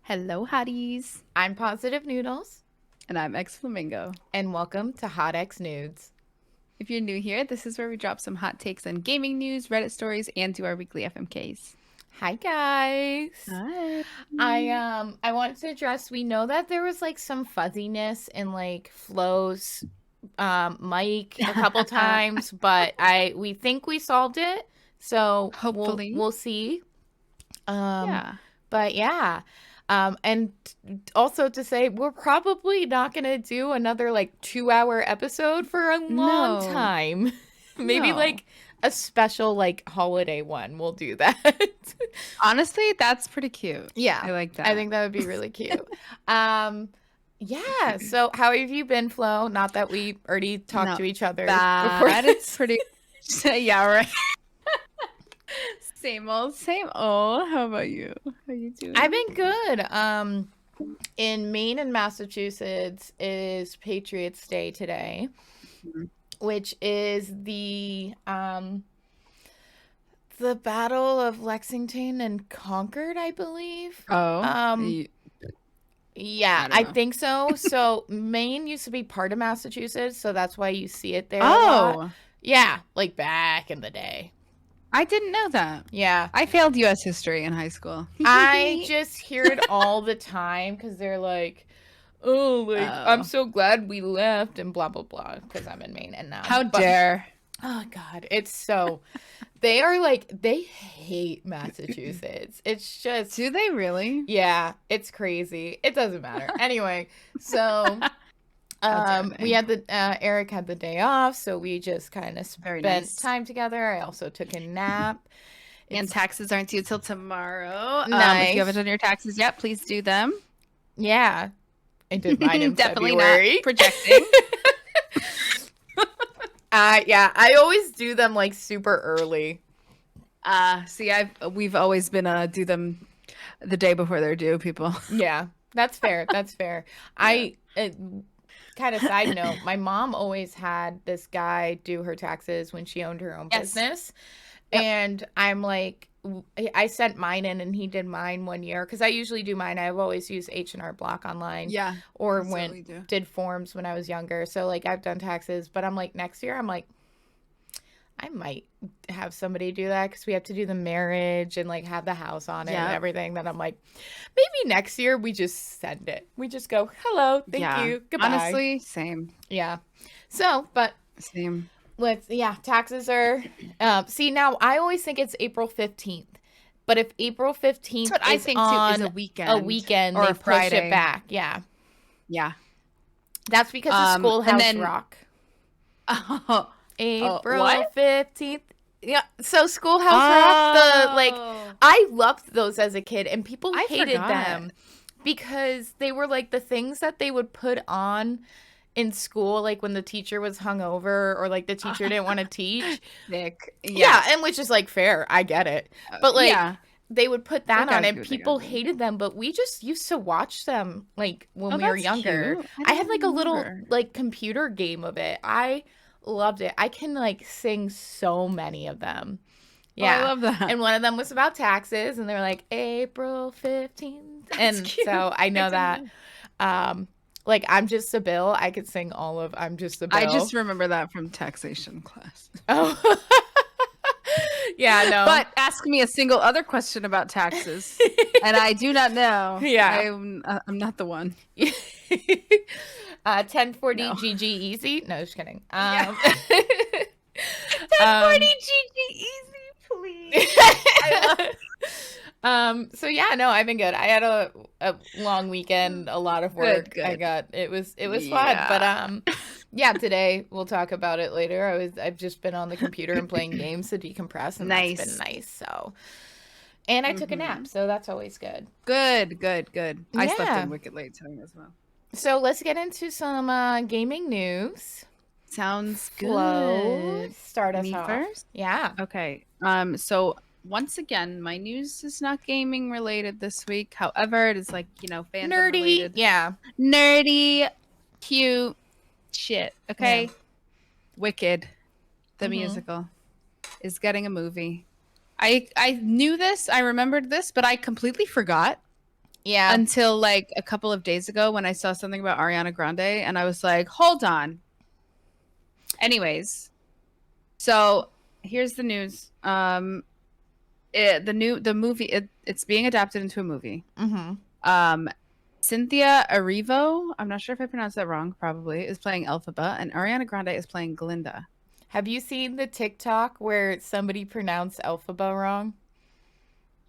Hello, Hotties. I'm Positive Noodles, And I'm xFlowmingo. and welcome to Hot X Nudes. If you're new here, this is where we drop some hot takes on gaming news, Reddit stories, and do our weekly FMKs. Hi guys. Hi. I wanted to address, we know that there was like some fuzziness in like Flo's mic a couple times, but we think we solved it. So Hopefully. we'll see. Um Yeah. but yeah. And also to say, we're probably not going to do another like 2-hour episode for a long No. time. Maybe No. like a special like holiday one. We'll do that. Honestly, that's pretty cute. Yeah. I like that. I think that would be really cute. Yeah. So how have you been, Flo? Not that we already talked to each other before Bad. this. It's pretty. Yeah, right. Same old, same old. How about you? How you doing? I've been good. In Maine and Massachusetts is Patriots Day today, which is the Battle of Lexington and Concord, I believe. Oh. Yeah, I I don't know. think so. So Maine used to be part of Massachusetts, so that's why you see it there a lot. Oh. Yeah, like back in the day. I didn't know that. Yeah. I failed U.S. history in high school. I just hear it all the time because they're like, oh, like, I'm so glad we left and blah, blah, blah, because I'm in Maine and now. How dare. Oh, God. It's so, they are like, they hate Massachusetts. It's just. Do they really? Yeah, it's crazy. It doesn't matter. Anyway, so we had Eric had the day off, so we just kind of spent time together. I also took a nap. And taxes aren't due till tomorrow. Nice. If you haven't done your taxes yet, please do them. Yeah. I did mine in Definitely February. Not projecting. Yeah, I always do them like super early. See, we've always been do them the day before they're due, people. Yeah, that's fair. That's fair. Yeah. Kind of side note, my mom always had this guy do her taxes when she owned her own business. Yep. And I'm like, I sent mine in and he did mine one year because I usually do mine. I've always used H&R Block online. Yeah. Or did forms when I was younger. So like I've done taxes, but I'm like next year, I'm like, I might have somebody do that because we have to do the marriage and like have the house on it and everything. Then I'm like, maybe next year we just send it. We just go, hello, thank you, goodbye. Honestly, same. Yeah. So, but same. Taxes are. See, now I always think it's April 15th, but if April 15th is on a weekend or they push it back. Yeah. Yeah. That's because of Schoolhouse Rock. Oh. April 15th. Yeah, so Schoolhouse Rock, I loved those as a kid, and people hated them because they were like the things that they would put on in school, like when the teacher was hungover or like the teacher didn't want to teach. Nick. Yeah, and which is like fair, I get it. But like they would put that on and people hated them, but we just used to watch them like when we were younger. I had like a little like computer game of it. I loved it. I can like sing so many of them. Yeah. I love that. And one of them was about taxes and they're like April 15th. And cute. So I know that. Like I'm Just a Bill. I could sing all of I'm Just a Bill. I just remember that from taxation class. Oh. Yeah, no. But ask me a single other question about taxes, and I do not know. Yeah. I'm not the one. 1040 GG easy. No, just kidding. 1040 GG easy, please. So yeah, no, I've been good. I had a long weekend, a lot of work. Good. It was fun. But yeah, today we'll talk about it later. I've just been on the computer and playing games to decompress, and that's been nice. So, and I took a nap, so that's always good. Good. I slept in wicked late tonight as well. So let's get into some gaming news. Sounds good. Start us off first. Yeah. Okay. So once again, my news is not gaming related this week. However, it is like fandom nerdy related. Yeah. Nerdy, cute shit. Okay. Yeah. Wicked, the musical, is getting a movie. I knew this. I remembered this, but I completely forgot. Yeah. until like a couple of days ago when I saw something about Ariana Grande, and I was like, hold on. Anyways, so here's the news. The movie it's being adapted into a movie. Mm-hmm. Cynthia Erivo, I'm not sure if I pronounced that wrong, probably, is playing Elphaba, and Ariana Grande is playing Glinda. Have you seen the TikTok where somebody pronounced Elphaba wrong?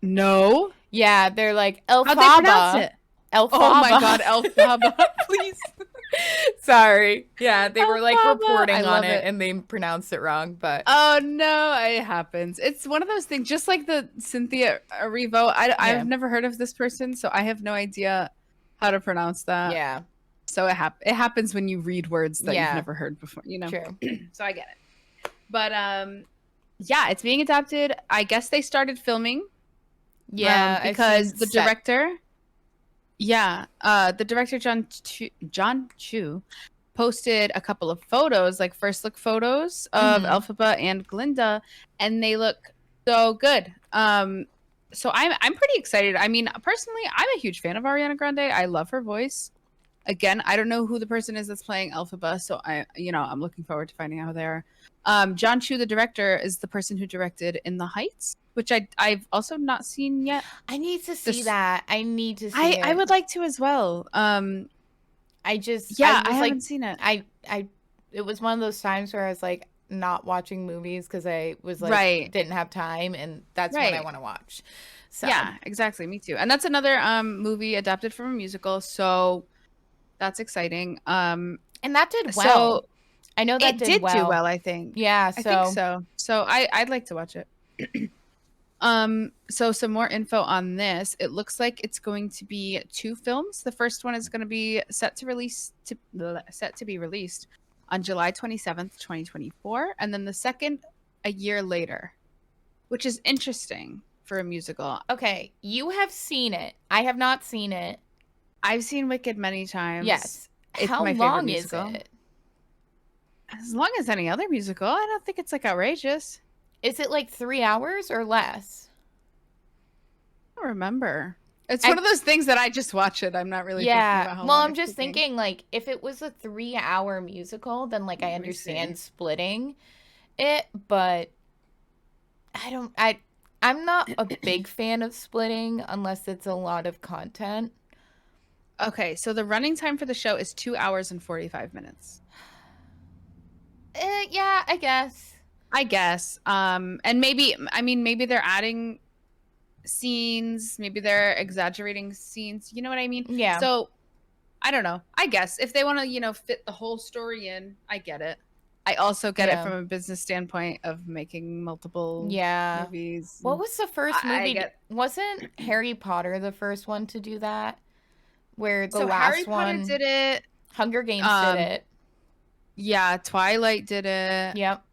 No. Yeah, they're like How'd they pronounce Elphaba. it? Oh my Elphaba. god, Elphaba, please. Sorry. Yeah, they were like Elphaba. I reporting on love it it. and they pronounced it wrong, but Oh no, it happens. It's one of those things, just like the Cynthia Erivo. yeah. I've never heard of this person, so I have no idea how to pronounce that. Yeah. So it happens when you read words that you've Yeah. never heard before, you know. True. So I get it. But yeah, it's being adapted. I guess they started filming. Yeah, because the director, the director John Chu posted a couple of photos, like first look photos of Elphaba and Glinda, and they look so good. So I'm pretty excited. I mean, personally, I'm a huge fan of Ariana Grande. I love her voice. Again, I don't know who the person is that's playing Elphaba, so I'm looking forward to finding out who they are. John Chu, the director, is the person who directed In the Heights, which I've also not seen yet. I need to see that. I need to see it. I would like to as well. I haven't seen it. It was one of those times where I was like not watching movies because I was like didn't have time, and that's when I want to watch. So yeah, exactly. Me too. And that's another movie adapted from a musical, so that's exciting. And that did well. So I know that it did do well, I think. Yeah, I think so. So I'd like to watch it. So some more info on this. It looks like it's going to be 2 films. The first one is going to be set to be released on July 27th, 2024, and then the second a year later, which is interesting for a musical. Okay, you have seen it. I have not seen it. I've seen Wicked many times. Yes. It's How my long favorite is musical. it? As long as any other musical. I don't think it's like outrageous. Is it like 3 hours or less? I don't remember. It's one of those things that I just watch it. I'm not really thinking about how well, long I'm just thinking, like, if it was a 3-hour musical, then like I understand splitting it, but I'm not a big fan of splitting unless it's a lot of content. Okay, so the running time for the show is 2 hours and 45 minutes. Yeah, I guess. And maybe they're adding scenes, maybe they're exaggerating scenes. You know what I mean? Yeah. So I don't know. I guess if they want to, fit the whole story in, I get it. I also get it from a business standpoint of making multiple movies. What was the first movie? Wasn't Harry Potter the first one to do that? Where the last Harry Potter did it. Hunger Games did it. Yeah, Twilight did it. Yep.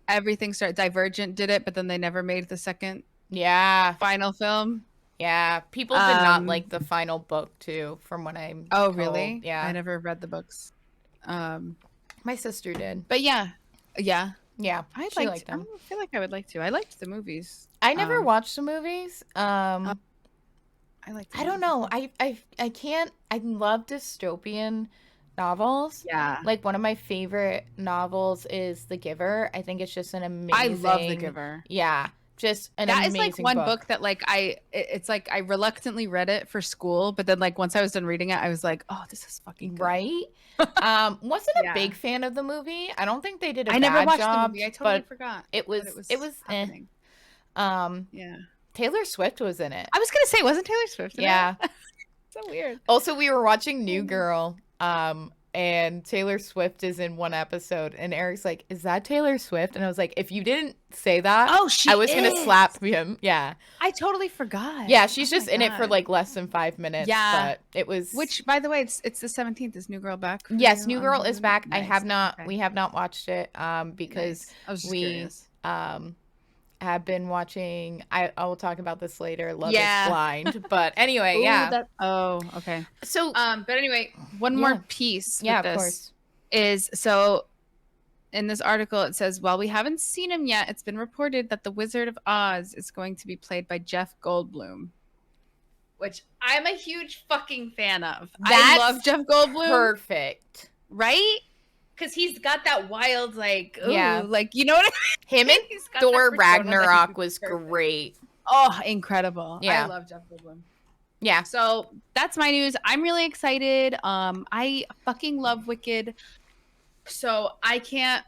Everything started. Divergent did it, but then they never made the second final film. Yeah, people did not like the final book too, from what I'm told. Really? Yeah, I never read the books. My sister did. But yeah. I liked them. I feel like I would like to. I liked the movies. I never watched the movies. I don't know. I can't. I love dystopian novels. Yeah. Like one of my favorite novels is The Giver. I think it's just an amazing. I love The Giver. Yeah. Just an amazing book. That is like one book that like it's like I reluctantly read it for school, but then like once I was done reading it, I was like, oh, this is fucking good. Right. Wasn't a big fan of the movie. I don't think they did a bad job. I never watched the movie. I totally forgot. It was happening. Yeah. Taylor Swift was in it. I was gonna say, wasn't Taylor Swift in it? So weird. Also, we were watching New Girl, and Taylor Swift is in one episode, and Eric's like, "Is that Taylor Swift?" And I was like, "If you didn't say that, I was gonna slap him." Yeah, I totally forgot. Yeah, she's just in it for like less than 5 minutes. Yeah, but it was. Which, by the way, it's the 17th. Is New Girl back? Yes, New Girl is back. Nice. I have not. Okay. We have not watched it. Because I was just curious. Have been watching. I will talk about this later. Love is Blind. But anyway, okay. So, but anyway, one more piece. Yeah, with of this course. Is so. In this article, it says, while we haven't seen him yet, it's been reported that the Wizard of Oz is going to be played by Jeff Goldblum. which I'm a huge fucking fan of. I That's love Jeff Goldblum. Perfect. Right? Because he's got that wild, like, ooh, Yeah. like, you know what I Him mean? and He's got Thor that persona that Ragnarok he's was perfect. great. Oh, incredible. I Yeah. love Jeff Goldblum. Yeah. So that's my news. I'm really excited. I fucking love Wicked. So I can't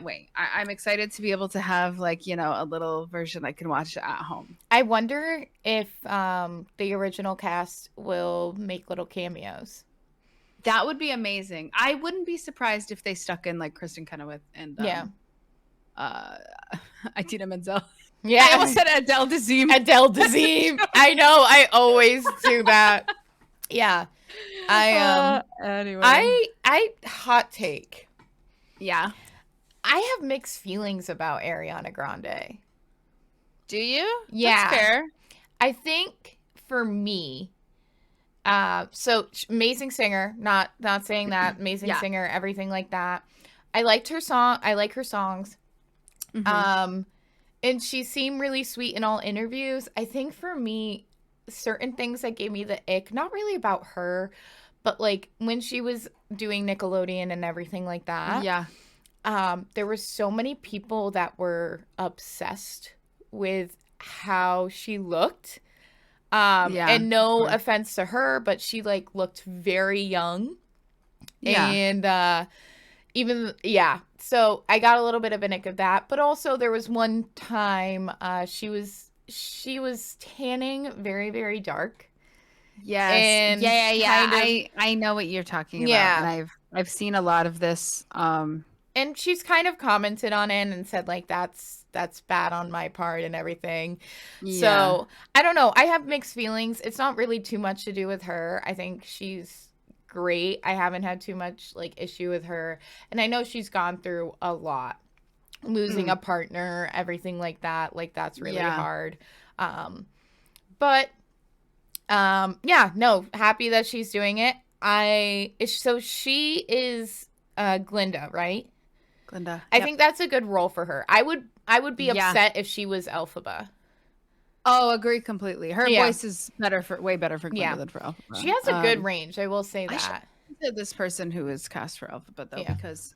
wait. I'm excited to be able to have, like, you know, a little version I can watch at home. I wonder if the original cast will make little cameos. That would be amazing. I wouldn't be surprised if they stuck in, like, Kristen Chenoweth and Idina Menzel. Yeah. I almost said Adele Dazeem. Adele Dazeem. I know. I always do that. Yeah. Anyway. I hot take. Yeah. I have mixed feelings about Ariana Grande. Do you? Yeah. That's fair. I think for me, so amazing singer, not saying that, amazing singer, everything like that. I liked her song. I like her songs. Mm-hmm. And she seemed really sweet in all interviews. I think for me, certain things that gave me the ick, not really about her, but like when she was doing Nickelodeon and everything like that. Yeah. There were so many people that were obsessed with how she looked. And no offense to her, but she like looked very young. Yeah. And so I got a little bit of an ick of that. But also there was one time she was tanning very, very dark. Yes. And yeah. I know what you're talking about. And I've seen a lot of this. And she's kind of commented on it and said, like, that's bad on my part and everything. Yeah. So, I don't know. I have mixed feelings. It's not really too much to do with her. I think she's great. I haven't had too much, like, issue with her. And I know she's gone through a lot. Losing a partner, everything like that. Like, that's really hard. Happy that she's doing it. So she is Glinda, right? Glinda. I think that's a good role for her. I would be upset if she was Elphaba. Oh, agree completely. Her voice is way better for Glinda than for Elphaba. She has a good range, I will say that. I should this person who is cast for Elphaba though, because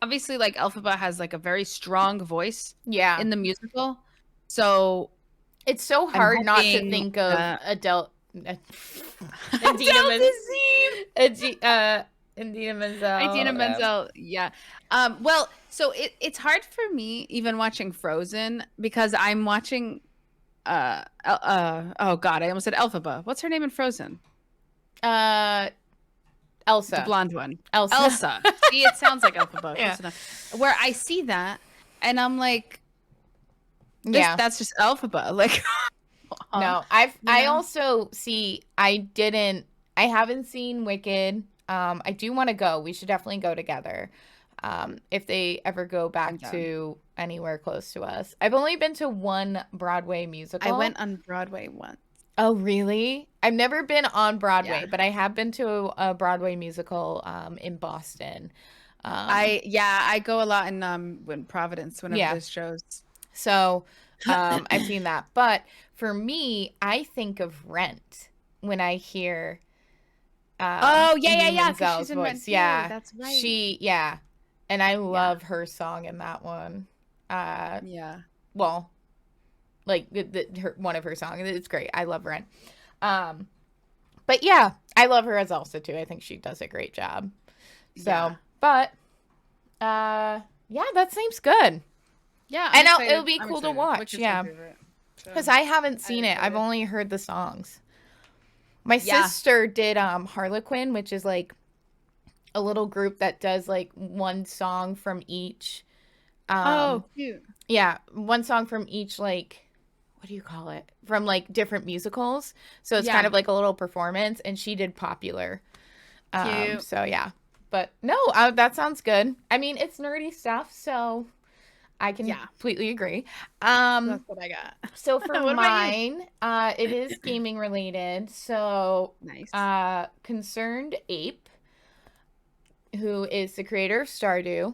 obviously, like, Elphaba has like a very strong voice in the musical. So it's so hard not to think of Idina Menzel. Yeah. Well, so it's hard for me even watching Frozen because I'm watching oh god, I almost said Elphaba. What's her name in Frozen? Elsa. The blonde one. Elsa. See, it sounds like Elphaba. Yeah. Where I see that and I'm like, that's just Elphaba. Like no, I also see I haven't seen Wicked. I do want to go. We should definitely go together. If they ever go back to anywhere close to us. I've only been to one Broadway musical. I went on Broadway once. Oh, really? I've never been on Broadway, but I have been to a Broadway musical in Boston. I go a lot in Providence whenever there's shows. So I've seen that. But for me, I think of Rent when I hear she's in voice. Rent too. That's right. And I love her song in that one. Well, like one of her songs. It's great. I love Rent. But yeah, I love her as Elsa too. I think she does a great job. So, but that seems good. Yeah, and it'll be cool to watch. Yeah, because I haven't seen it. I've only heard the songs. My sister did Harlequin, which is like a little group that does like one song from each. Cute. Yeah, one song from each, like, what do you call it? From like different musicals. So it's kind of like a little performance, and she did Popular. Cute. So yeah, but no, that sounds good. I mean, it's nerdy stuff, so I can completely agree. That's what I got. So for mine, it is gaming related. So nice. Concerned Ape, who is the creator of Stardew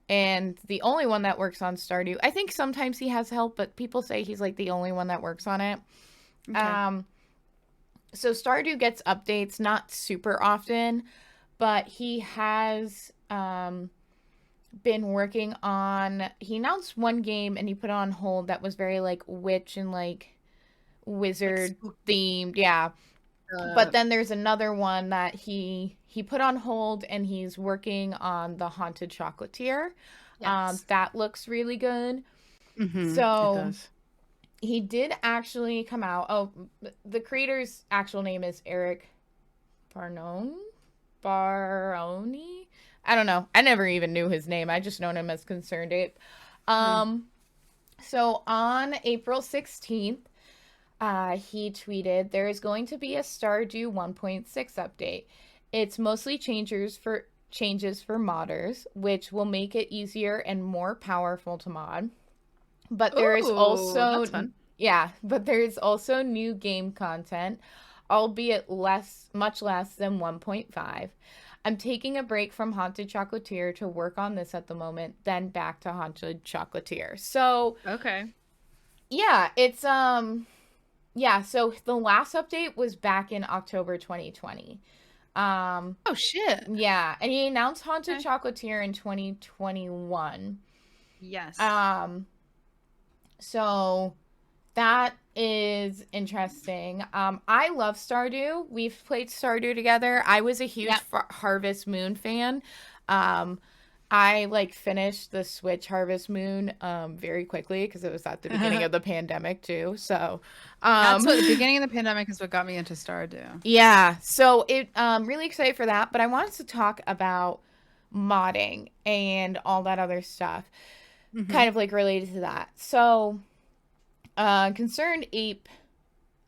and the only one that works on Stardew. I think sometimes he has help, but people say he's like the only one that works on it. Okay. So Stardew gets updates not super often, but he has been working on, he announced one game and he put it on hold that was very like witch and like Like wizard spooky. themed. Yeah. But then there's another one that he put on hold and he's working on the Haunted Chocolatier. Yes. That looks really good. It So does. he did actually come out. Oh, the creator's actual name is Eric Barnone? Baroni? I don't know. I never even knew his name. I just known him as Concerned Ape. Mm. Um, so on April 16th, he tweeted, "There is going to be a Stardew 1.6 update. It's mostly changes for modders, which will make it easier and more powerful to mod. But there is Ooh, also, that's fun. yeah, but there is also new game content, albeit much less than 1.5. I'm taking a break from Haunted Chocolatier to work on this at the moment, then back to Haunted Chocolatier." So, Okay. yeah, it's yeah, so the last update was back in October 2020. Um Oh shit. yeah, and he announced Haunted Okay. Chocolatier in 2021. Yes. Um so that is interesting. I love Stardew. We've played Stardew together. I was a huge Yep. Harvest Moon fan. Um, I like finished the Switch Harvest Moon very quickly because it was at the beginning of the pandemic too. So, That's um, what the beginning of the pandemic is what got me into Stardew. yeah. So it really excited for that. But I wanted to talk about modding and all that other stuff, Mm-hmm. kind of like related to that. So, Concerned Ape,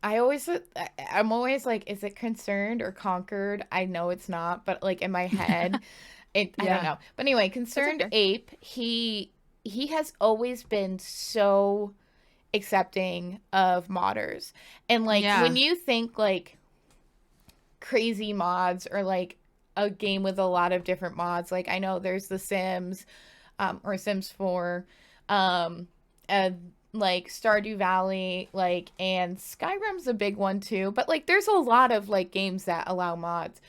I'm always like, is it concerned or conquered? I know it's not, but like in my head, I don't Yeah. know. But anyway, That's Concerned okay. Ape, he has always been so accepting of modders. And like when Yeah. you think like crazy mods or like a game with a lot of different mods, like I know there's The Sims, or Sims 4, um, like Stardew Valley, like, and Skyrim's a big one too. But like, there's a lot of like games that allow mods.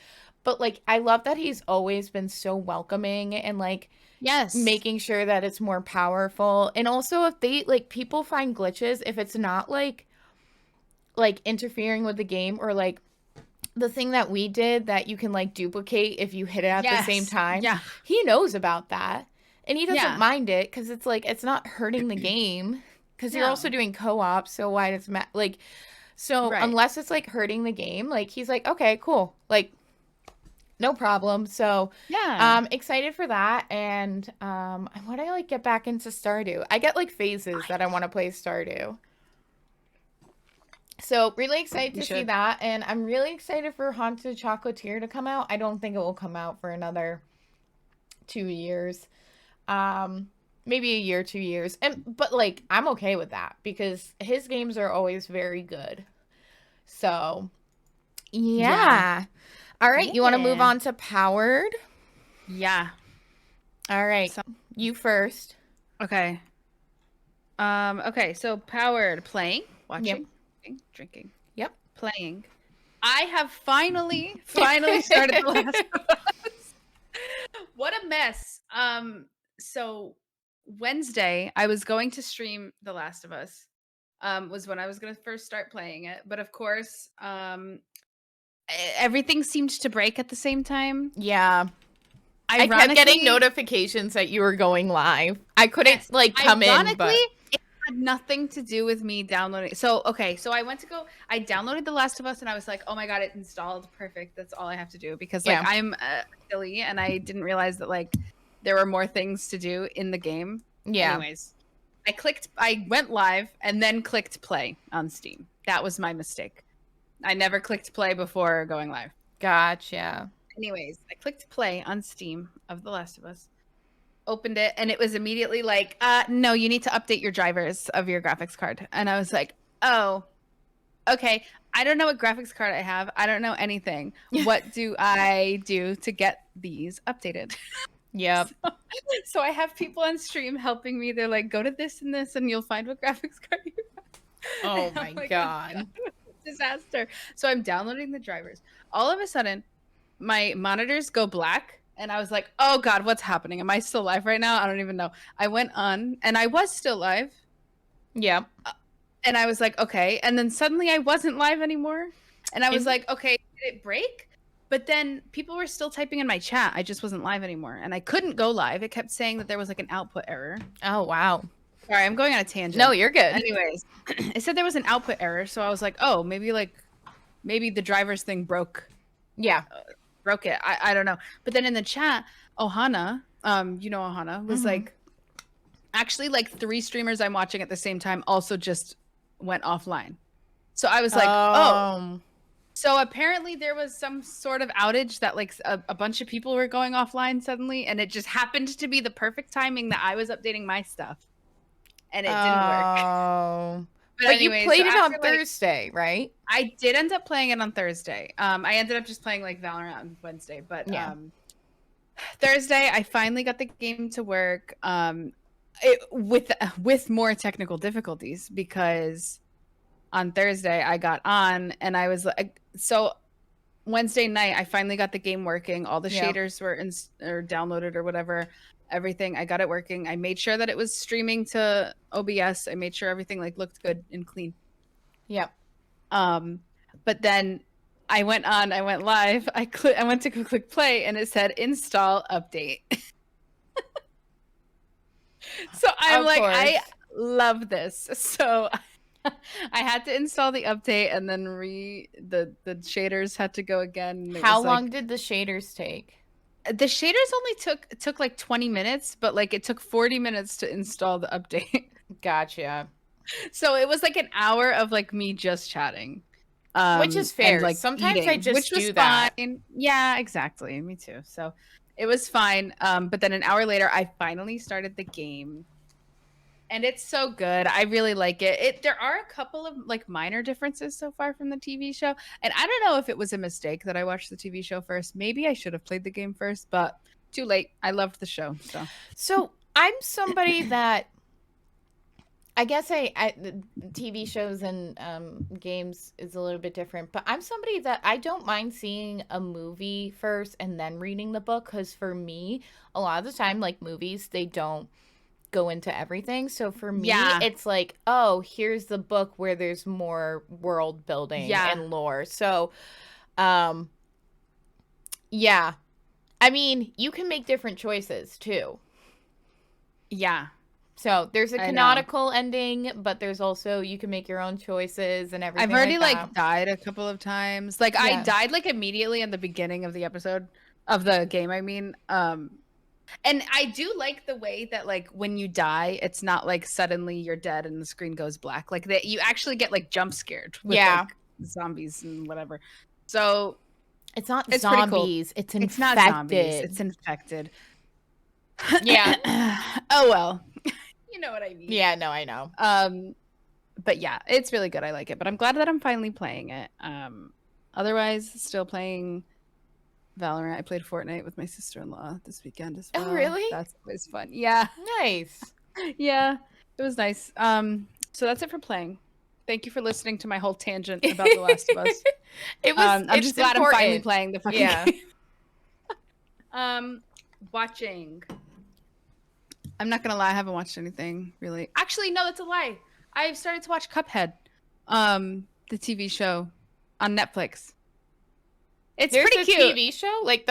But like, I love that he's always been so welcoming and like Yes. making sure that it's more powerful. And also, if they like people find glitches, if it's not like interfering with the game or like the thing that we did that you can like duplicate if you hit it at the same Yes. time, Yeah. he knows about that. And he doesn't Yeah. mind it because it's like it's not hurting the game because you're also No. doing co-op. So why does like, so Right. unless it's like hurting the game, like he's like, okay, cool, like no problem. So Yeah. excited for that. And I want to like get back into Stardew. I get like phases that I want to play Stardew. So really excited You to see should. that, and I'm really excited for Haunted Chocolatier to come out. I don't think it will come out for another 2 years, um, maybe a year, 2 years, and but like I'm okay with that because his games are always very good. So Yeah. yeah, all right. You want to move Yeah. on to Powered? Yeah. All right, So you first. okay. Okay, so powered playing, Yep. watching, drinking, Yep. playing. I have finally started The Last of Us. What a mess. So Wednesday, I was going to stream The Last of Us. Was when I was gonna first start playing it. But of course, everything seemed to break at the same time. Yeah. I kept getting Ironically, notifications that you were going live. I couldn't yes. like come in, Ironically, but it had nothing to do with me downloading. So, okay, so I downloaded The Last of Us and I was like, "Oh my god, it installed. Perfect. That's all I have to do." Because like yeah. I'm silly and I didn't realize that like there were more things to do in the game. Yeah. Anyways, I went live and then clicked play on Steam. That was my mistake. I never clicked play before going live. Gotcha. Anyways, I clicked play on Steam of The Last of Us, opened it, and it was immediately like, no, you need to update your drivers of your graphics card. And I was like, oh, okay. I don't know what graphics card I have. I don't know anything. What do I do to get these updated? Yep. So I have people on stream helping me. They're like, go to this and this, and you'll find what graphics card you have. Oh And I'm my like, oh, god. God. disaster. So I'm downloading the drivers. All of a sudden, my monitors go black. And I was like, oh God, what's happening? Am I still live right now? I don't even know. I went on and I was still live. Yeah. And I was like, okay. And then suddenly I wasn't live anymore. And I was like, okay, did it break? But then people were still typing in my chat. I just wasn't live anymore. And I couldn't go live. It kept saying that there was like an output error. Oh, wow. Sorry, I'm going on a tangent. No, you're good. Anyways, it said there was an output error. So I was like, oh, maybe the driver's thing broke. Yeah. Broke it. I don't know. But then in the chat, Ohana, Ohana was like, actually like 3 streamers I'm watching at the same time also just went offline. So I was like, oh. So apparently there was some sort of outage that like a bunch of people were going offline suddenly, and it just happened to be the perfect timing that I was updating my stuff. And it didn't work. Oh. But anyways, you played it on Thursday, right? I did end up playing it on Thursday. I ended up just playing like Valorant on Wednesday, but Thursday I finally got the game to work with more technical difficulties, because on Thursday I got on and I was like, so Wednesday night I finally got the game working. All the shaders were or downloaded or whatever. Everything, I got it working. I made sure that it was streaming to OBS. I made sure everything like looked good and clean. Yep. But then I went live. I went to click play and it said install update. So I'm like, I love this. So I had to install the update and then the shaders had to go again. How long did the shaders take? The shaders only took like 20 minutes, but like it took 40 minutes to install the update. Gotcha. So it was like an hour of like me just chatting. Which is fair. And, like, sometimes eating, I just do that. Fine. Yeah, exactly. Me too. So it was fine. But then an hour later, I finally started the game. And it's so good. I really like it. There are a couple of like minor differences so far from the TV show. And I don't know if it was a mistake that I watched the TV show first. Maybe I should have played the game first, but too late. I loved the show. So I'm somebody that I guess the TV shows and games is a little bit different, but I'm somebody that I don't mind seeing a movie first and then reading the book, because for me, a lot of the time, like movies, they don't go into everything. So for me, it's like, oh, here's the book where there's more world building and lore. So, I mean, you can make different choices too. Yeah. So there's a canonical ending, but there's also, you can make your own choices and everything. I've already like died a couple of times. Like I died like immediately in the beginning of the episode of the game. I mean, and I do like the way that like when you die, it's not like suddenly you're dead and the screen goes black. Like that you actually get like jump scared with like, zombies and whatever. So it's not zombies. Cool. It's not zombies. It's infected. Yeah. Oh well. You know what I mean. Yeah, no, I know. But yeah, it's really good. I like it. But I'm glad that I'm finally playing it. Otherwise, still playing Valorant. I played Fortnite with my sister-in-law this weekend as well. Oh, really? That's always fun. Yeah. Nice. Yeah, it was nice. So that's it for playing. Thank you for listening to my whole tangent about The Last of Us. I'm just glad I'm finally playing the fucking game. Watching. I'm not gonna lie, I haven't watched anything really. Actually, no, that's a lie. I've started to watch Cuphead, the TV show on Netflix. It's pretty cute. TV show, like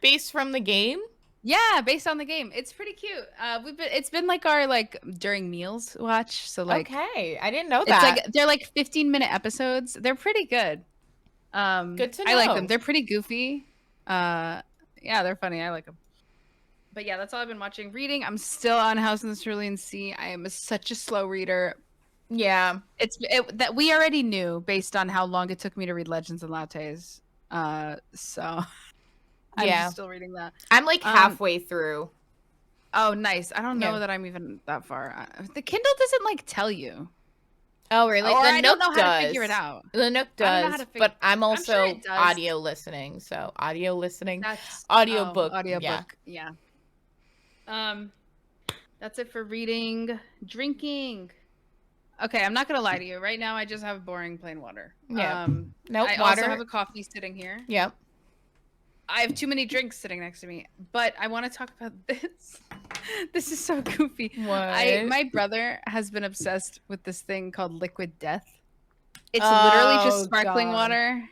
based from the game. Yeah, based on the game. It's pretty cute. It's been like our like during meals watch. So like, okay, I didn't know that. It's like they're like 15-minute episodes. They're pretty good. Good to know. I like them. They're pretty goofy. Yeah, they're funny. I like them. But yeah, that's all I've been watching. Reading, I'm still on House in the Cerulean Sea. I am such a slow reader. Yeah, that we already knew based on how long it took me to read Legends and Lattes. So I'm still reading that. I'm like halfway through. Oh, nice. I don't know that I'm even that far. The Kindle doesn't like tell you. Oh, really? Or I don't know how to figure it out. The Nook does, but I'm also audio listening. So audio listening, audiobook. Audiobook. Yeah. That's it for reading. Drinking. Okay, I'm not gonna lie to you. Right now, I just have boring plain water. Yeah. Nope. I water. also have a coffee sitting here. Yep. I have too many drinks sitting next to me, but I want to talk about this. This is so goofy. What? My brother has been obsessed with this thing called liquid death. It's literally just sparkling water.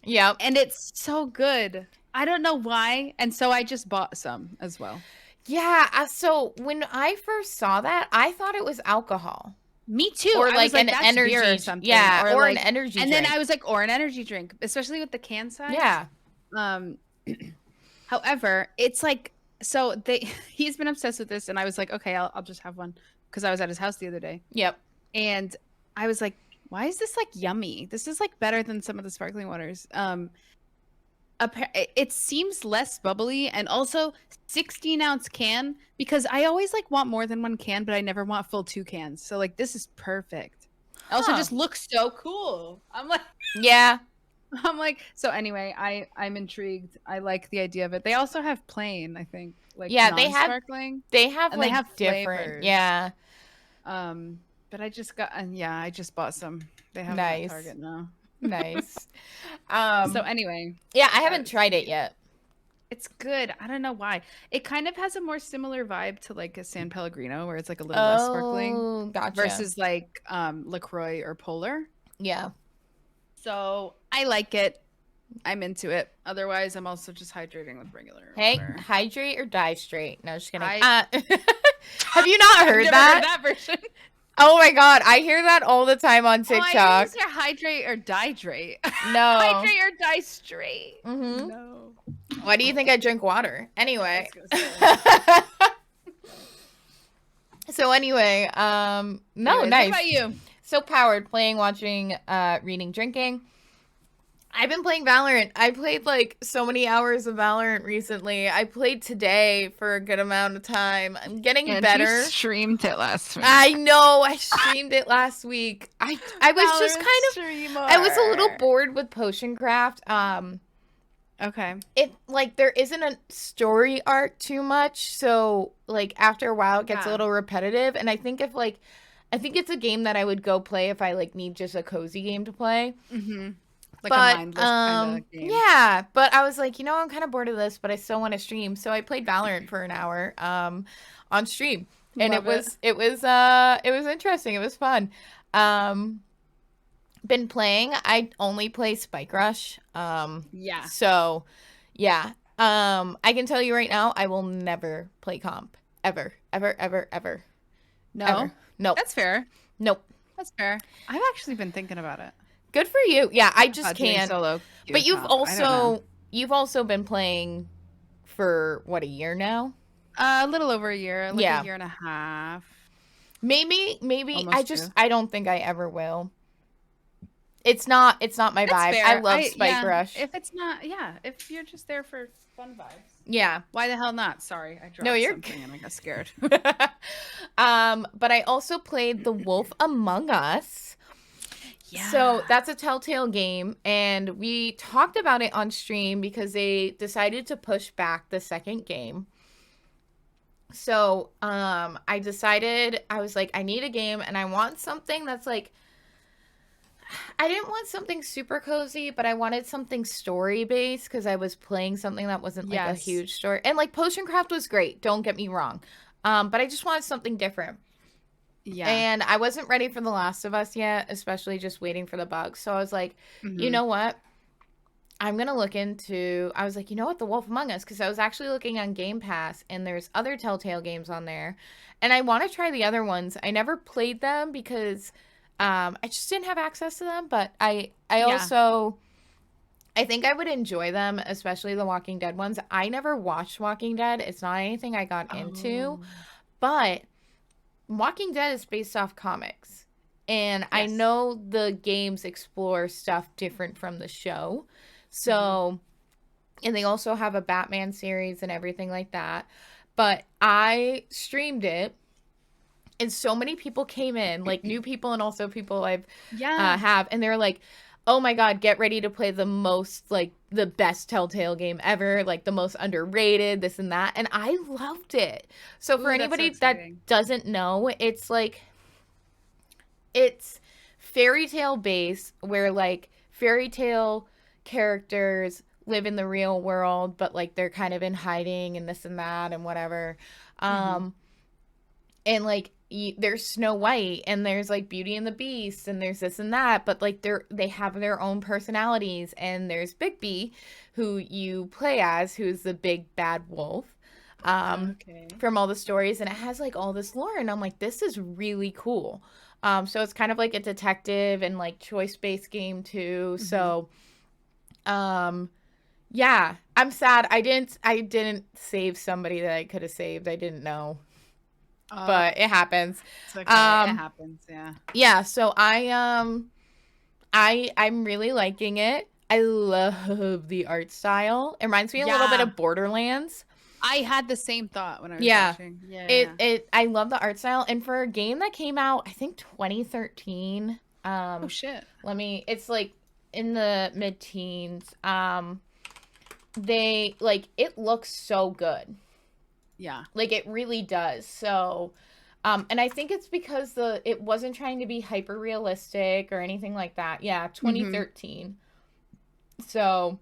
Yep. And it's so good. I don't know why. And so I just bought some as well. Yeah. So when I first saw that, I thought it was alcohol. Me too. Or I like was like, an that's energy beer or something. Yeah. Or like, an energy and drink. then I was like, or an energy drink, especially with the can size. Yeah. However, it's like, so he's been obsessed with this, and I was like, okay, I'll just have one, because I was at his house the other day. Yep. And I was like, why is this like yummy? This is like better than some of the sparkling waters. It seems less bubbly, and also 16-ounce can, because I always like want more than one can, but I never want full 2 cans. So like this is perfect. Also just looks so cool. I'm like, yeah. I'm like, so anyway, I'm intrigued. I like the idea of it. They also have plain, I think, like non-sparkling. They have like they have different flavors. Yeah. But I just I just bought some. They have them at Target now. Nice. So anyway. Yeah, I haven't tried it yet. It's good. I don't know why. It kind of has a more similar vibe to like a San Pellegrino, where it's like a little less sparkling. Gotcha. Versus like LaCroix or Polar. Yeah. So I like it. I'm into it. Otherwise, I'm also just hydrating with regular water. Hydrate or die straight. No, just kidding. Have you not heard that? Heard that version. Oh my god, I hear that all the time on TikTok. Oh, I used to hydrate or dihydrate. No. Hydrate or die straight. Mm-hmm. No. Why do you think I drink water? Anyway. So anyway, nice. What about you? So powered, playing, watching, reading, drinking. I've been playing Valorant. I played like so many hours of Valorant recently. I played today for a good amount of time. I'm getting better. You streamed it last week. I know. I streamed it last week. I was just I was a little bored with Potion Craft. Okay. It like there isn't a story arc too much, so like after a while it gets a little repetitive. And I think it's a game that I would go play if I like need just a cozy game to play. Mm-hmm. Like a mindless kind of game. Yeah, but I was like, I'm kind of bored of this, but I still want to stream. So I played Valorant for an hour on stream. And it was interesting. It was fun. Been playing. I only play Spike Rush. Yeah. So, yeah. I can tell you right now, I will never play comp. Ever. Ever, ever, ever. No? Ever. Nope. That's fair. Nope. That's fair. I've actually been thinking about it. Good for you. Yeah, I just can't. Solo but you've also been playing for what, a year now? A little over a year, like a year and a half. Maybe I don't think I ever will. It's not my vibe. Fair. I love Spike Rush. If it's not, if you're just there for fun vibes. Yeah. Why the hell not? Sorry, I dropped something and I got scared. But I also played The Wolf Among Us. Yeah. So that's a Telltale game, and we talked about it on stream because they decided to push back the second game. So I decided, I was like, I need a game, and I want something that's like, I didn't want something super cozy, but I wanted something story-based because I was playing something that wasn't like a huge story. And like Potion Craft was great, don't get me wrong. But I just wanted something different. Yeah. And I wasn't ready for The Last of Us yet, especially just waiting for the bugs. So I was like, you know what? I'm going to look into, I was like, you know what? The Wolf Among Us. Because I was actually looking on Game Pass and there's other Telltale games on there. And I want to try the other ones. I never played them because I just didn't have access to them. But I also, I think I would enjoy them, especially the Walking Dead ones. I never watched Walking Dead. It's not anything I got into. But Walking Dead is based off comics, and I know the games explore stuff different from the show. So, and they also have a Batman series and everything like that. But I streamed it, and so many people came in, like new people and also people I've have, and they're like, oh my god, get ready to play the most, like, the best Telltale game ever, like, the most underrated, this and that, and I loved it. So for anybody that doesn't know, it's like, it's fairy tale based, where like fairy tale characters live in the real world, but like they're kind of in hiding and this and that and whatever. And like there's Snow White and there's like Beauty and the Beast and there's this and that, but like they have their own personalities. And there's Bigby, who you play as, who's the big bad wolf. From all the stories, and it has like all this lore, and I'm like, this is really cool. So it's kind of like a detective and like choice-based game too. So yeah, I'm sad I didn't save somebody that I could have saved. I didn't know. But it happens. It's okay. It happens, yeah. Yeah, so I'm really liking it. I love the art style. It reminds me a little bit of Borderlands. I had the same thought when I was watching. I love the art style, and for a game that came out, I think 2013. Oh shit. It's like in the mid-teens. They like, it looks so good. Yeah. Like it really does. So and I think it's because it wasn't trying to be hyper realistic or anything like that. Yeah, 2013. So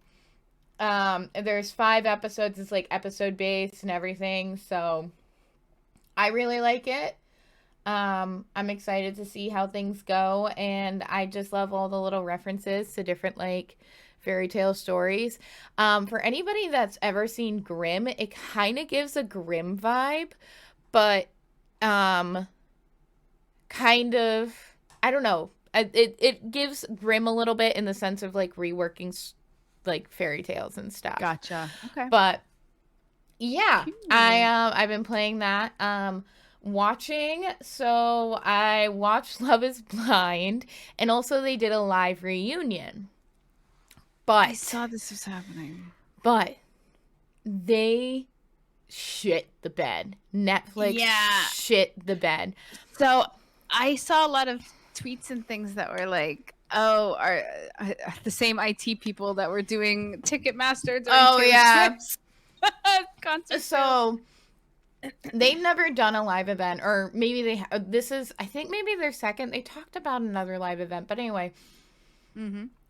there's 5 episodes. It's like episode based and everything. So I really like it. I'm excited to see how things go, and I just love all the little references to different like fairy tale stories. For anybody that's ever seen Grimm, it kind of gives a Grimm vibe, but kind of, I don't know. It gives Grimm a little bit in the sense of like reworking like fairy tales and stuff. Gotcha. Okay. But yeah, I've been playing that. Watching, so I watched Love is Blind, and also they did a live reunion. But I saw this was happening. But they shit the bed. Netflix shit the bed. So I saw a lot of tweets and things that were like, oh, are the same IT people that were doing Ticketmaster during concert. So they've never done a live event, or maybe they this is, I think maybe their second. They talked about another live event, but anyway,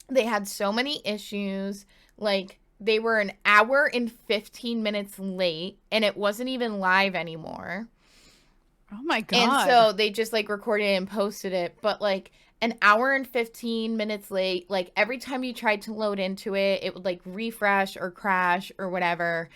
they had so many issues. Like they were an hour and 15 minutes late, and it wasn't even live anymore. Oh my god. And so they just like recorded it and posted it, but like an hour and 15 minutes late, like every time you tried to load into it, it would like refresh or crash or whatever.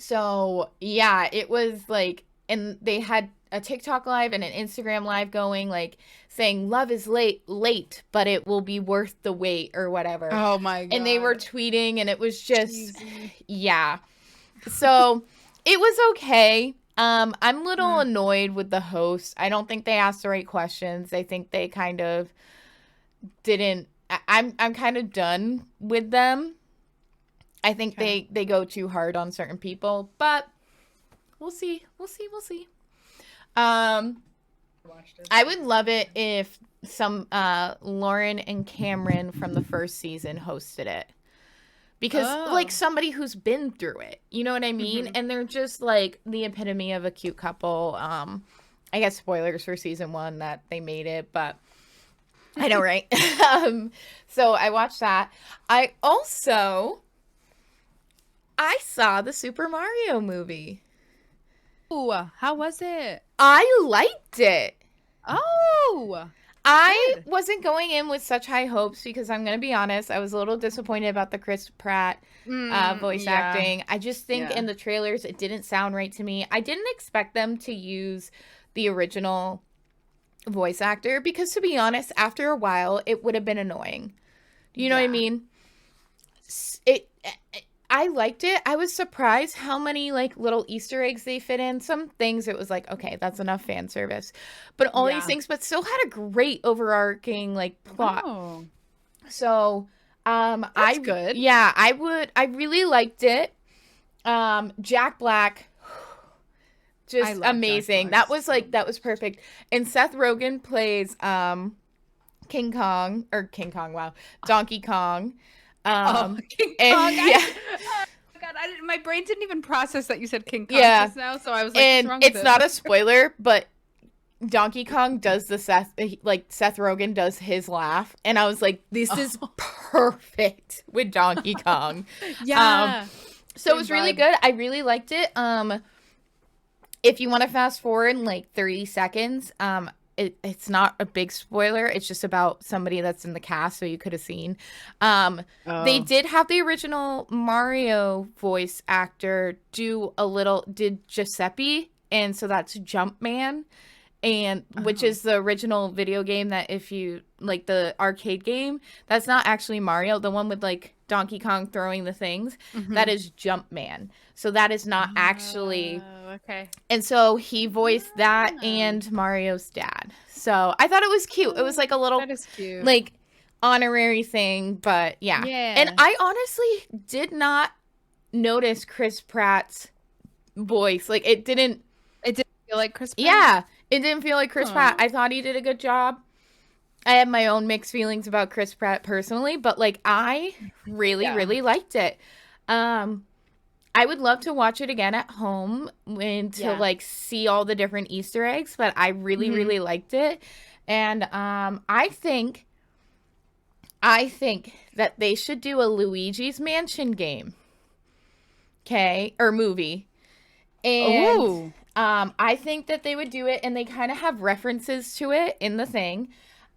So yeah, it was like, and they had a TikTok live and an Instagram live going, like saying love is late, but it will be worth the wait or whatever. Oh my god. And they were tweeting, and it was just, yeah. So it was okay. I'm a little annoyed with the host. I don't think they asked the right questions. I think they kind of didn't. I'm kind of done with them. I think they go too hard on certain people, but we'll see. I would love it if some Lauren and Cameron from the first season hosted it. Because, like, somebody who's been through it. You know what I mean? And they're just, like, the epitome of a cute couple. I guess spoilers for season 1 that they made it, but I know, right? So I watched that. I saw the Super Mario movie. Ooh, how was it? I liked it. Oh! I wasn't going in with such high hopes because I'm going to be honest, I was a little disappointed about the Chris Pratt voice acting. I just think in the trailers it didn't sound right to me. I didn't expect them to use the original voice actor because, to be honest, after a while it would have been annoying. You know what I mean? I liked it. I was surprised how many like little Easter eggs they fit in. Some things it was like, okay, that's enough fan service. But all these things, but still had a great overarching like plot. Oh. So that's good. Yeah, I really liked it. Jack Black, just amazing. That was perfect. And Seth Rogen plays King Kong, wow. Donkey Kong. King Kong. God, my brain didn't even process that you said King Kong just now, so I was like, and what's wrong with it's not a spoiler, but Donkey Kong does the Seth Rogen does his laugh, and I was like, this is perfect with Donkey Kong. Yeah. So it was really good. I really liked it. If you want to fast forward like 30 seconds, it's not a big spoiler. It's just about somebody that's in the cast, so you could have seen. They did have the original Mario voice actor did Giuseppe, and so that's Jumpman, and which is the original video game that if you like the arcade game, that's not actually Mario. The one with like Donkey Kong throwing the things, that is Jumpman. So that is not actually okay. And so he voiced that and Mario's dad. So I thought it was cute. It was like a little that is cute. like honorary thing, but yeah. And I honestly did not notice Chris Pratt's voice. Like it didn't feel like Chris Pratt? Yeah. It didn't feel like Chris Pratt. I thought he did a good job. I have my own mixed feelings about Chris Pratt personally, but like I really liked it. I would love to watch it again at home to like see all the different Easter eggs, but I really liked it. And I think that they should do a Luigi's Mansion game. Okay, or movie. And I think that they would do it, and they kind of have references to it in the thing.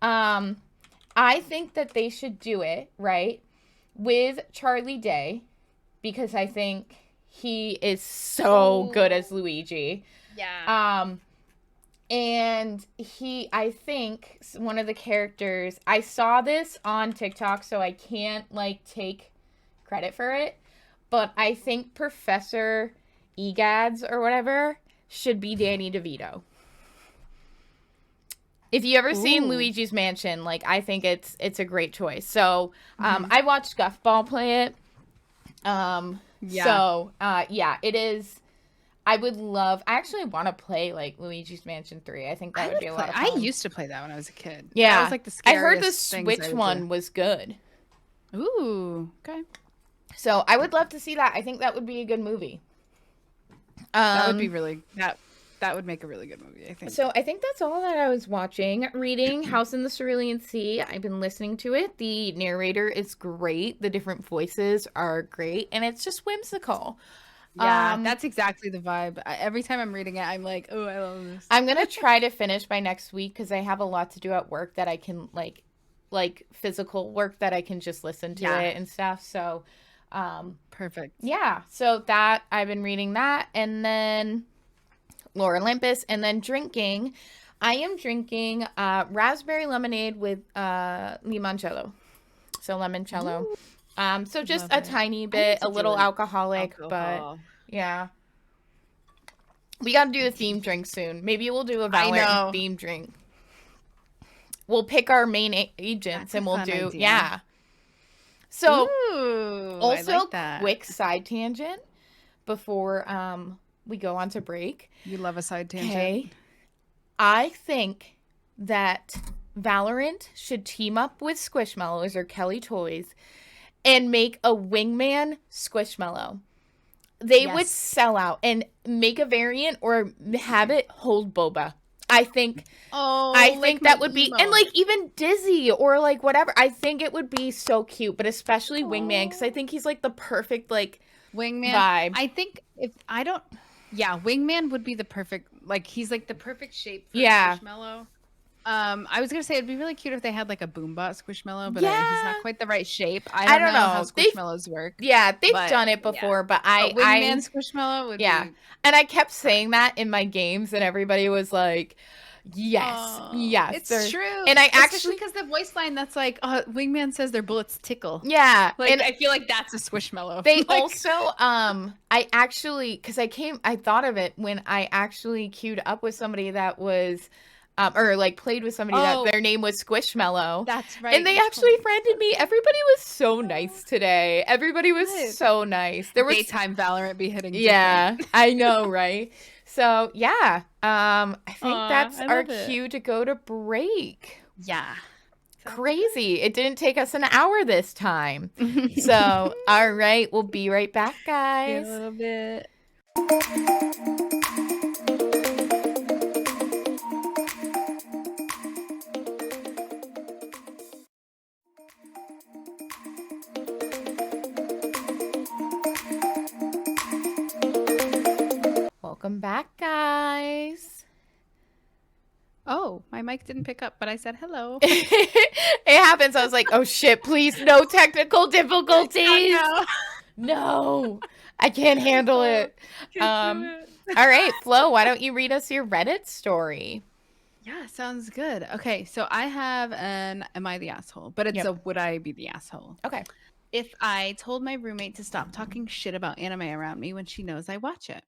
I think that they should do it, right, with Charlie Day, because I think he is so good as Luigi. Yeah. And I think one of the characters, I saw this on TikTok, so I can't like take credit for it, but I think Professor Egads or whatever should be Danny DeVito. If you ever seen Luigi's Mansion, like I think it's a great choice. So I watched Guffball play it. So it is. I actually want to play like Luigi's Mansion 3. I think that would be a lot of fun. I used to play that when I was a kid. Yeah. That was like the scariest I heard the Switch one was good. Ooh, okay. So I would love to see that. I think that would be a good movie. That would be really that would make a really good movie, I think. So I think that's all that I was watching. Reading House in the Cerulean Sea. I've been listening to it. The narrator is great. The different voices are great, and it's just whimsical. Yeah, that's exactly the vibe. Every time I'm reading it, I'm like, oh, I love this. I'm going to try to finish by next week because I have a lot to do at work that I can, like physical work that I can just listen to it and stuff. So, perfect. Yeah, so that, I've been reading that, and then Lore Olympus, and then drinking. I am drinking raspberry lemonade with limoncello. So limoncello. So just a tiny bit, a little alcoholic, but yeah. We got to do a theme drink soon. Maybe we'll do a Valorant theme drink. We'll pick our main agents and we'll do, So, also I like quick side tangent before we go on to break. You love a side tangent. Okay. I think that Valorant should team up with Squishmallows or Kelly Toys and make a Wingman Squishmallow. They would sell out, and make a variant or have it hold boba. I think that would be, and like even Dizzy or like whatever. I think it would be so cute, but especially Wingman, because I think he's like the perfect like Wingman vibe. I think Wingman would be the perfect, like he's like the perfect shape for Squishmallow. I was gonna say it'd be really cute if they had like a Boombot Squishmallow, but he's not quite the right shape. I don't know how Squishmallows work. Yeah, they've done it before, but Wingman Squishmallow would be. And I kept saying that in my games, and everybody was like, yes, it's true. And I especially because the voice line that's like, Wingman says their bullets tickle. Yeah, like and I feel like that's a Squishmallow. They also, I actually, because I thought of it when I actually queued up with somebody that was. Or like played with somebody that their name was Squishmallow. That's right. And they actually friended me. Everybody was so nice today. Everybody was so nice. There was daytime Valorant be hitting. Yeah, I know, right? So yeah, I think that's our cue to go to break. Yeah. Crazy. It didn't take us an hour this time. So, all right, we'll be right back, guys. A little bit. Welcome back, guys. Oh, my mic didn't pick up, but I said hello. It happens. I was like, oh shit, please, no technical difficulties. No, I can't handle it. All right, Flo, why don't you read us your Reddit story? Yeah, sounds good. Okay, so I have an Am I the Asshole? But it's a Would I Be the Asshole? Okay. If I told my roommate to stop talking shit about anime around me when she knows I watch it.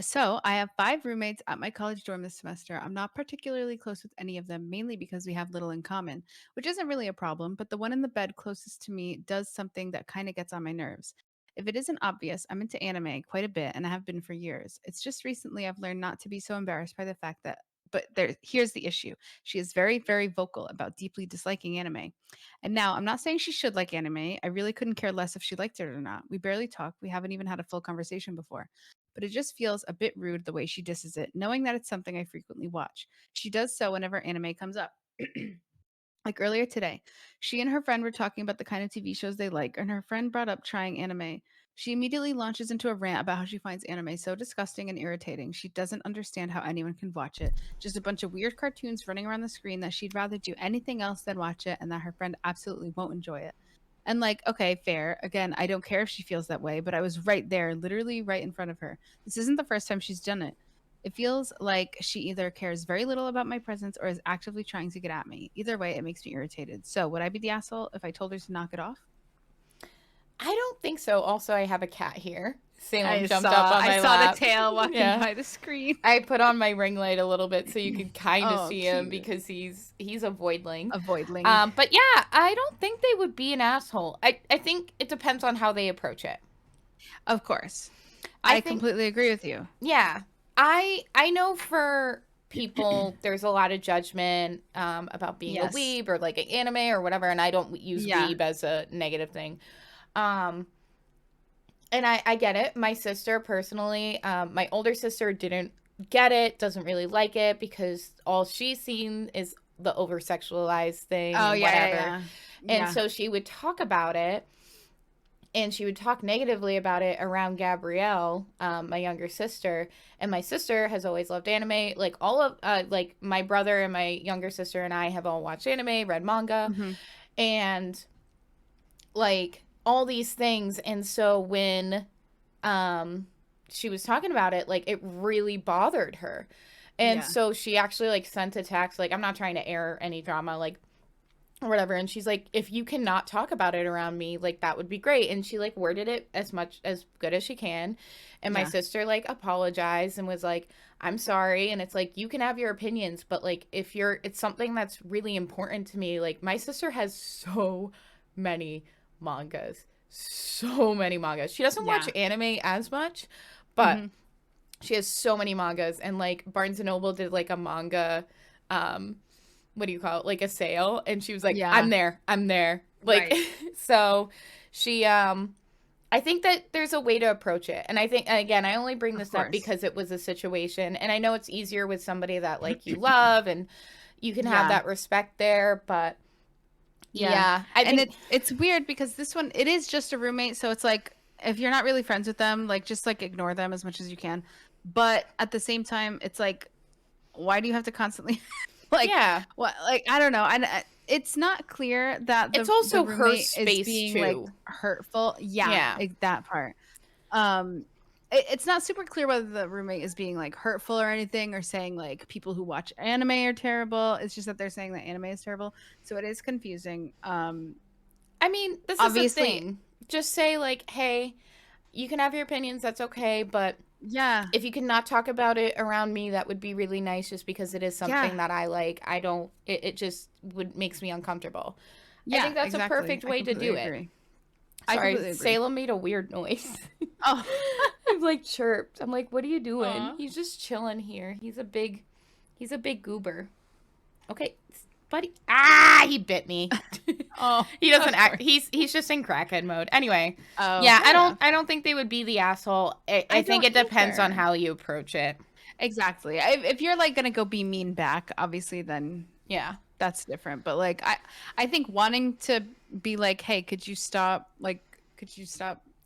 So I have 5 roommates at my college dorm this semester. I'm not particularly close with any of them, mainly because we have little in common, which isn't really a problem, but the one in the bed closest to me does something that kind of gets on my nerves. If it isn't obvious, I'm into anime quite a bit and I have been for years. It's just recently I've learned not to be so embarrassed by the fact that here's the issue. She is very, very vocal about deeply disliking anime. And now I'm not saying she should like anime. I really couldn't care less if she liked it or not. We barely talk. We haven't even had a full conversation before, but it just feels a bit rude the way she disses it, knowing that it's something I frequently watch. She does so whenever anime comes up. Like earlier today, she and her friend were talking about the kind of TV shows they like, and her friend brought up trying anime. She immediately launches into a rant about how she finds anime so disgusting and irritating. She doesn't understand how anyone can watch it. Just a bunch of weird cartoons running around the screen, that she'd rather do anything else than watch it, and that her friend absolutely won't enjoy it. And like, okay, fair. Again, I don't care if she feels that way, but I was right there, literally right in front of her. This isn't the first time she's done it. It feels like she either cares very little about my presence or is actively trying to get at me. Either way, it makes me irritated. So, would I be the asshole if I told her to knock it off? I don't think so. Also, I have a cat here. Salem I jumped saw, up on my I saw lap. the tail walking by the screen. I put on my ring light a little bit so you could kind of see him cute. because he's a voidling. A voidling. But yeah, I don't think they would be an asshole. I think it depends on how they approach it. Of course. I completely agree with you. Yeah. I know for people there's a lot of judgment about being a weeb or like an anime or whatever, and I don't use weeb as a negative thing. And I get it. My sister personally, my older sister didn't get it, doesn't really like it because all she's seen is the over sexualized thing and whatever. And so she would talk about it, and she would talk negatively about it around Gabrielle, my younger sister. And my sister has always loved anime. Like all of like my brother and my younger sister and I have all watched anime, read manga, and like all these things. And so when she was talking about it, like it really bothered her. And so she actually like sent a text, like, I'm not trying to air any drama, like, or whatever. And she's like, if you cannot talk about it around me, like, that would be great. And she like worded it as good as she can. And my sister like apologized and was like, I'm sorry. And it's like, you can have your opinions, but like, if it's something that's really important to me, like my sister has so many mangas. She doesn't watch anime as much, but she has so many mangas. And like Barnes and Noble did like a manga, what do you call it? Like a sale. And she was like, I'm there. Like, so she, I think that there's a way to approach it. And I think, again, I only bring this up because it was a situation. And I know it's easier with somebody that like you love and you can have that respect there, but I think it's weird because this one, it is just a roommate. So it's like, if you're not really friends with them, like just like ignore them as much as you can. But at the same time, it's like, why do you have to constantly like, what, like, I don't know. It's not clear that it's also the her space is being too. like hurtful. That part. It's not super clear whether the roommate is being like hurtful or anything, or saying like people who watch anime are terrible. It's just that they're saying that anime is terrible. So it is confusing. I mean, this is the thing. Just say like, hey, you can have your opinions. That's okay. But if you cannot talk about it around me, that would be really nice, just because it is something that I like. It just makes me uncomfortable. I think that's a perfect way to do it. Sorry, Salem made a weird noise. Oh, I've like chirped. I'm like, what are you doing? Aww. He's just chilling here. He's a big goober. Okay, buddy. He bit me. Oh, he doesn't act. He's just in crackhead mode. Anyway, I don't think they would be the asshole. I think it depends on how you approach it. Exactly. If you're like gonna go be mean back, obviously, then that's different. But like, I think wanting to be like, hey, could you stop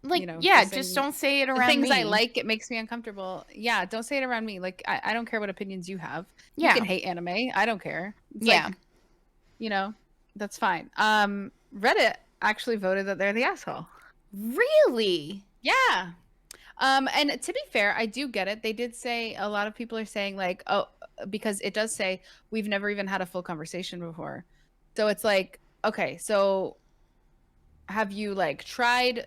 like, the just don't say it the around things me. I like, it makes me uncomfortable. Yeah, don't say it around me. Like, I don't care what opinions you have. You Yeah. can hate anime. I don't care. It's Yeah. like, that's fine. Reddit actually voted that they're the asshole. Really? Yeah. And to be fair, I do get it. They did say, a lot of people are saying like, oh, because it does say we've never even had a full conversation before. So it's like, okay, so have you like tried,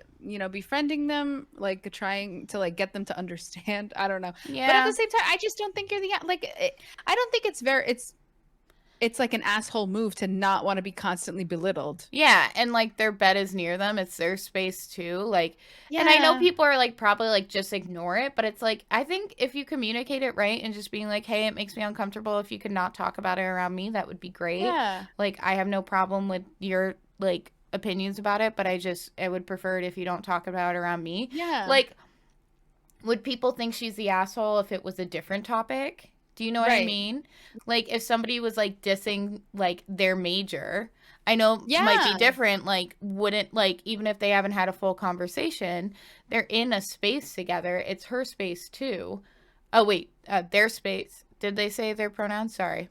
befriending them, like trying to like get them to understand? I don't know. But at Yeah. the same time, I just don't think you're I don't think it's like an asshole move to not want to be constantly belittled. Yeah, and like their bed is near them. It's their space too. Like, and I know Yeah. people are like probably like just ignore it, but it's like I think if you communicate it right and just being like, "Hey, it makes me uncomfortable if you could not talk about it around me," that would be great. Yeah. Like, I have no problem with your like opinions about it, but I would prefer it if you don't talk about it around me. Yeah. Like, would people think she's the asshole if it was a different topic? Do you know what I Right. mean? Like if somebody was like dissing like their major, I know might be Yeah. different, like wouldn't like even if they haven't had a full conversation, they're in a space together. It's her space too. Oh wait, their space. Did they say their pronouns? Sorry.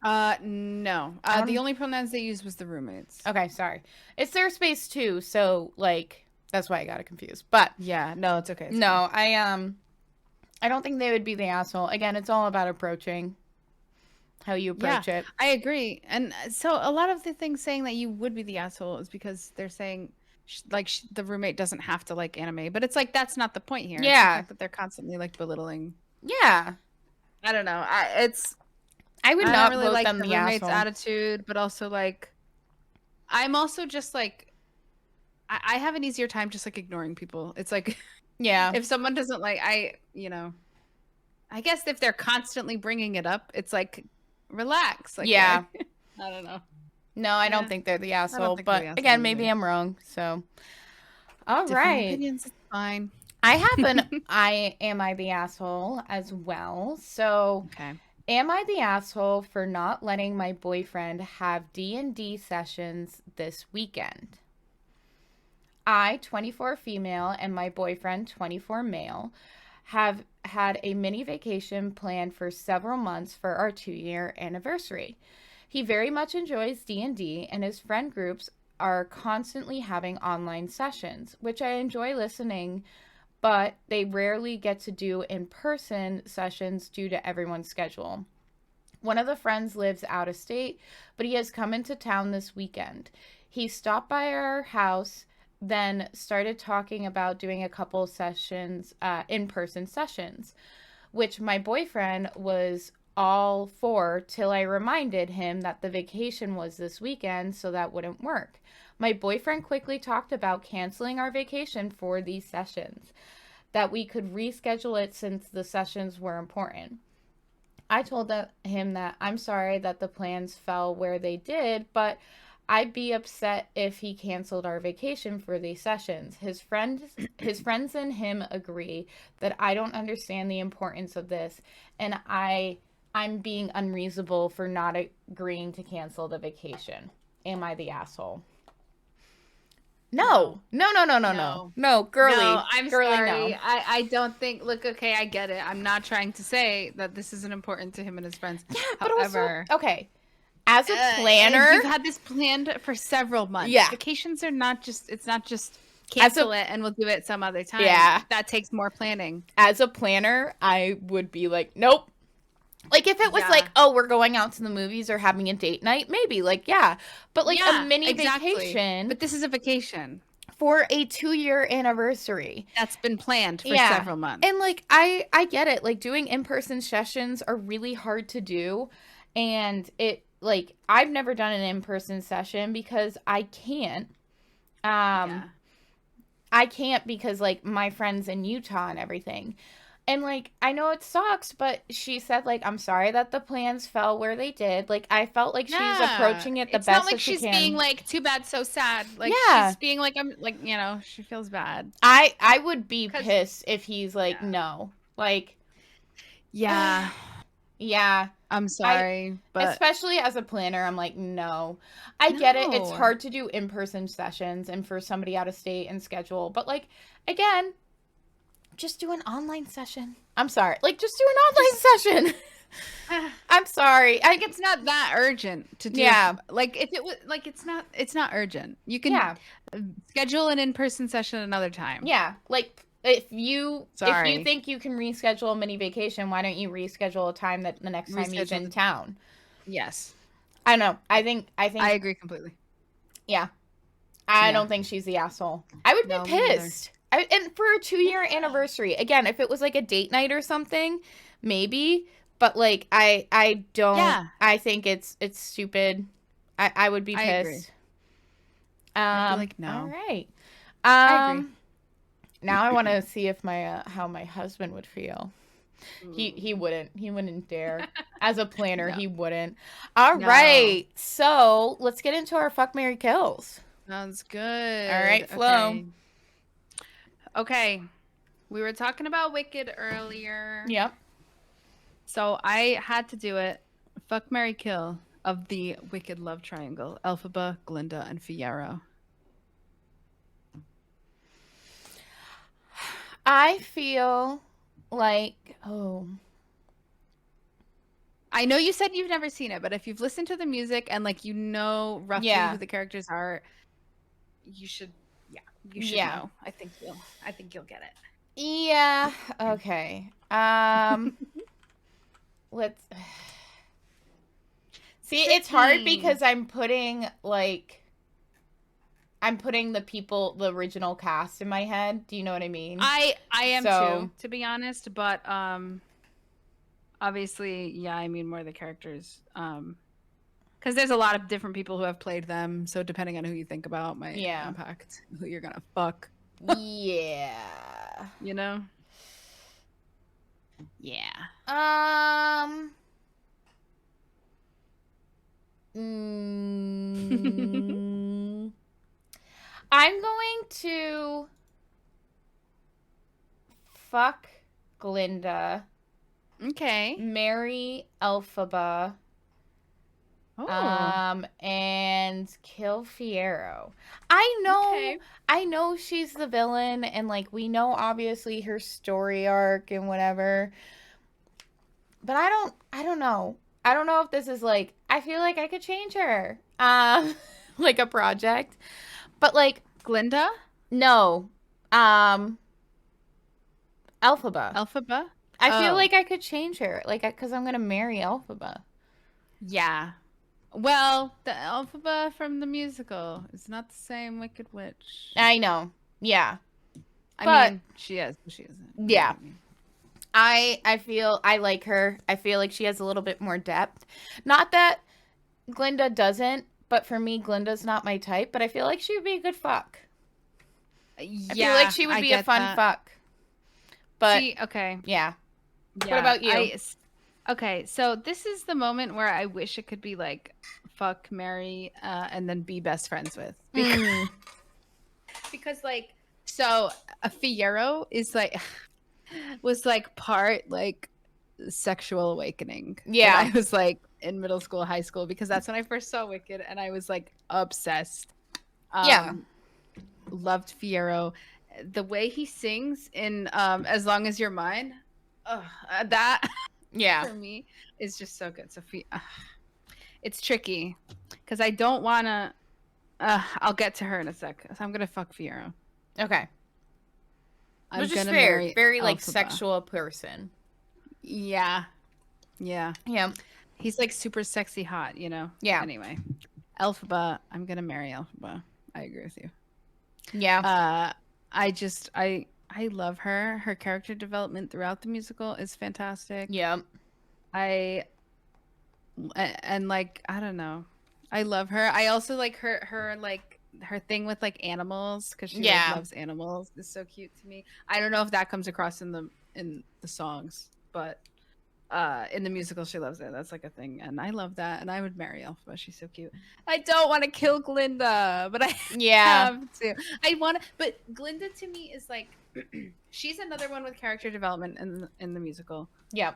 No. The only pronouns they used was the roommates. Okay, sorry. It's their space too, so like that's why I got it confused. But Yeah, no, it's okay. no, I don't think they would be the asshole. Again, it's all about approaching how you approach it. I agree. And so a lot of the things saying that you would be the asshole is because they're saying the roommate doesn't have to like anime, but it's like that's not the point here. It's the Yeah. fact that they're constantly like belittling. Yeah. I don't know. I would I not don't really vote like them the the roommate's asshole. attitude, but also like I'm also just like I have an easier time just like ignoring people. It's like Yeah. if someone doesn't like I guess if they're constantly bringing it up, it's like relax. Like Yeah. I don't know. No, I don't Yeah. think they're the I asshole. don't think they're But the asshole again, maybe either. I'm wrong. So, all Differing right. opinions is fine. I have an am I the asshole as well. So, Okay. am I the asshole for not letting my boyfriend have D&D sessions this weekend? I, 24 female, and my boyfriend, 24 male, have had a mini vacation planned for several months for our 2-year anniversary. He very much enjoys D&D, and his friend groups are constantly having online sessions, which I enjoy listening, but they rarely get to do in-person sessions due to everyone's schedule. One of the friends lives out of state, but he has come into town this weekend. He stopped by our house, then started talking about doing a couple sessions, in-person sessions, which my boyfriend was all for till I reminded him that the vacation was this weekend, so that wouldn't work. My boyfriend quickly talked about canceling our vacation for these sessions, that we could reschedule it since the sessions were important. I told him that I'm sorry that the plans fell where they did, but I'd be upset if he canceled our vacation for these sessions. His friends and him agree that I don't understand the importance of this, and I'm being unreasonable for not agreeing to cancel the vacation. Am I the asshole? No, girly. No, I'm girly, sorry. no. I don't think. Look, okay, I get it. I'm not trying to say that this isn't important to him and his friends. Yeah, but However, also, okay, as a planner, you've had this planned for several months. Yeah. Vacations are not just. It's not just As cancel it and we'll do it some other time. Yeah. That takes more planning. as a planner, I would be like, nope. Like, if it was Yeah. like, oh, we're going out to the movies or having a date night, maybe, like, yeah. But, like, Yeah, a mini exactly. vacation But this is a vacation for a 2-year anniversary. that's been planned for Yeah. several months. And, like, I get it. Like, doing in-person sessions are really hard to do. And it, like, I've never done an in-person session because I can't. Yeah. I can't because, like, my friend's in Utah and everything. And, like, I know it sucks, but she said, like, I'm sorry that the plans fell where they did. Like, I felt like she's approaching it the It's best not like that she she's can. being like, too bad, so sad. Like, Yeah. she's being like, I'm like, she feels bad. I would be 'Cause- pissed if he's like, Yeah. no. Like, Yeah. yeah. I'm sorry, but especially as a planner, I'm like, no. I get it. It's no. hard to do in-person sessions and for somebody out of state and schedule. But like, again, just do an online session. I'm sorry. Like, just do an online session. I'm sorry. I It's not that urgent to do. Yeah. Like if it was like it's not urgent. You can Yeah. schedule an in-person session another time. Yeah. Like if you Sorry. think you can reschedule a mini vacation, why don't you reschedule a time that the next time he's in town? Yes. I know. I think I agree completely. Yeah. I don't think she's the asshole. I would be pissed. And for a 2-year anniversary, again, if it was like a date night or something, maybe. But like, I don't. Yeah. I think it's stupid. I would be pissed. I agree. I'd be like, no. All right. I agree. Now I want to see if my how my husband would feel. He wouldn't dare. As a planner, he wouldn't. All right. So let's get into our fuck, marry, kills. Sounds good. All right, Flo. Okay. We were talking about Wicked earlier. Yep. So I had to do it. Fuck, marry, kill of the Wicked love triangle. Elphaba, Glinda, and Fiyero. I feel like, I know you said you've never seen it, but if you've listened to the music and like you know roughly who the characters are, you should know. I think you'll get it. Yeah. Okay. Let's see. It's hard because I'm putting the original cast in my head. Do you know what I mean? I am too, to be honest, but obviously, yeah, I mean more the characters. Because there's a lot of different people who have played them, so depending on who you think about might impact who you're gonna fuck. Yeah. You know? Yeah. I'm going to fuck Glinda. Okay. Marry Elphaba. Oh. And kill Fiyero. I know she's the villain, and like we know obviously her story arc and whatever. But I don't know. I don't know if this is like, I feel like I could change her. Like a project. But like Glinda? No. Elphaba. Elphaba? I feel like I could change her. Like, because I'm going to marry Elphaba. Yeah. Well, the Elphaba from the musical is not the same Wicked Witch. I know. Yeah. I mean, she is, but she isn't. Yeah. I feel I like her. I feel like she has a little bit more depth. Not that Glinda doesn't, but for me, Glinda's not my type, but I feel like she would be a good fuck. Yeah, I feel like she would be a fun fuck. But, okay. Yeah. What about you? Okay, so this is the moment where I wish it could be like fuck, marry, and then be best friends with. Because like, so a Fiyero is like, was like part like sexual awakening. Yeah. I was like in middle school, high school, because that's when I first saw Wicked and I was like obsessed. Loved Fiyero. The way he sings in As Long As You're Mine, that for me is just so good. So it's tricky because I don't want to I'll get to her in a sec. So I'm gonna fuck Fiyero. Okay. I'm gonna marry very like sexual person. Yeah. He's like super sexy hot, you know. Yeah. Anyway, Elphaba, I'm gonna marry Elphaba. I agree with you. Yeah. I love her. Her character development throughout the musical is fantastic. Yeah. And like, I don't know. I love her. I also like her like her thing with like animals, because she like, loves animals. It's so cute to me. I don't know if that comes across in the songs, but in the musical she loves it. That's like a thing, and I love that, and I would marry Elphaba. She's so cute. I don't want to kill Glinda, but I have to. But Glinda to me is like she's another one with character development in the musical. Yeah.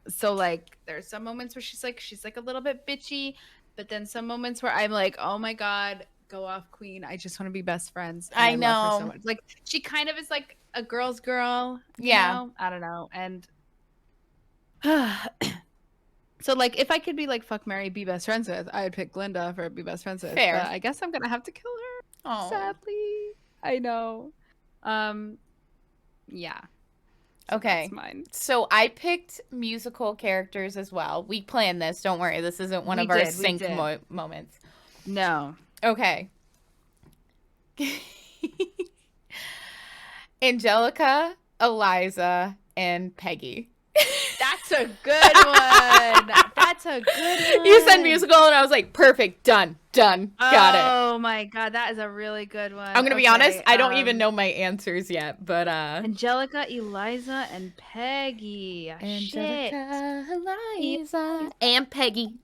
So like there's some moments where she's like a little bit bitchy, but then some moments where I'm like, oh my god, go off, queen. I just want to be best friends. And I I love her so know. much. Like she kind of is like a girl's girl, you Yeah. know? I don't know. And so like if I could be like fuck Mary, be best friends with, I would pick Glinda for be best friends with. Fair. But I guess I'm gonna have to kill her. Oh. Sadly. I know. Yeah. So Okay. that's mine. So I picked musical characters as well. We planned this. Don't worry. This isn't one of our sync moments. No. Okay. Angelica, Eliza, and Peggy. That's a good one. That's a good one. You said musical, and I was like, perfect. Done. Got it. Oh my god, that is a really good one. I'm gonna be honest. I don't even know my answers yet, but Angelica, Eliza, and Peggy. Angelica, Eliza, and Peggy.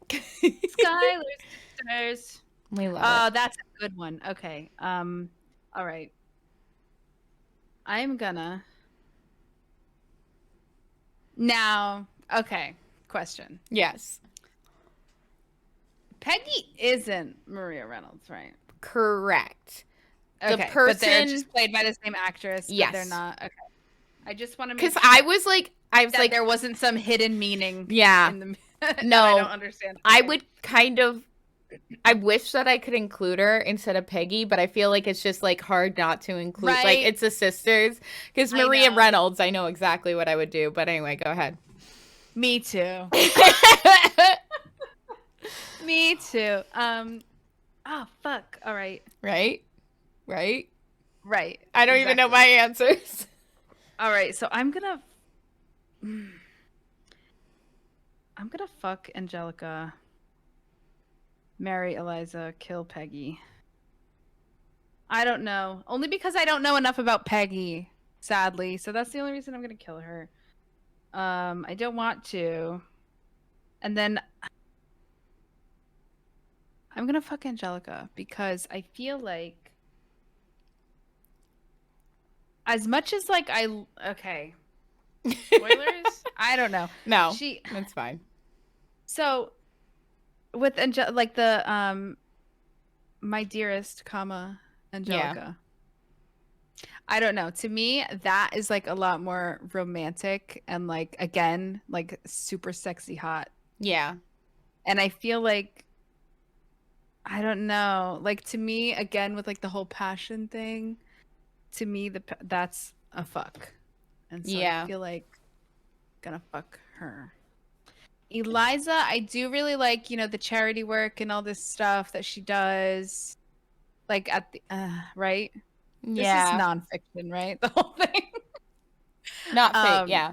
Skylar's sisters. We love it. Oh, that's a good one. Okay. All right. I'm gonna now. Okay. Question. Yes. Peggy isn't Maria Reynolds, right? Correct. Okay, the person, but they're just played by the same actress. But yes, they're not. Okay. I just want to make because sure I was like there wasn't some hidden meaning. Yeah. In the no, I don't understand. Okay. I would kind of. I wish that I could include her instead of Peggy, but I feel like it's just like hard not to include. Right? Like it's the sisters. Because Maria Reynolds, I know exactly what I would do. But anyway, go ahead. Me too. Me too. Oh fuck. All right. Right. Right. I don't even know my answers. All right. So I'm gonna fuck Angelica, marry Eliza, kill Peggy. I don't know. Only because I don't know enough about Peggy, sadly. So that's the only reason I'm gonna kill her. I don't want to. And then I'm gonna fuck Angelica because I feel like as much as like okay. Spoilers? I don't know. No. That's fine. So with like the my dearest, comma, Angelica. Yeah. I don't know. To me, that is like a lot more romantic and like again, like super sexy hot. Yeah. And I feel like I don't know. Like to me, again with like the whole passion thing, to me that's a fuck. And so I feel like I'm gonna fuck her. Eliza, I do really like, you know, the charity work and all this stuff that she does. Like at the right? Yeah. This is nonfiction, right? The whole thing. Not fake, yeah.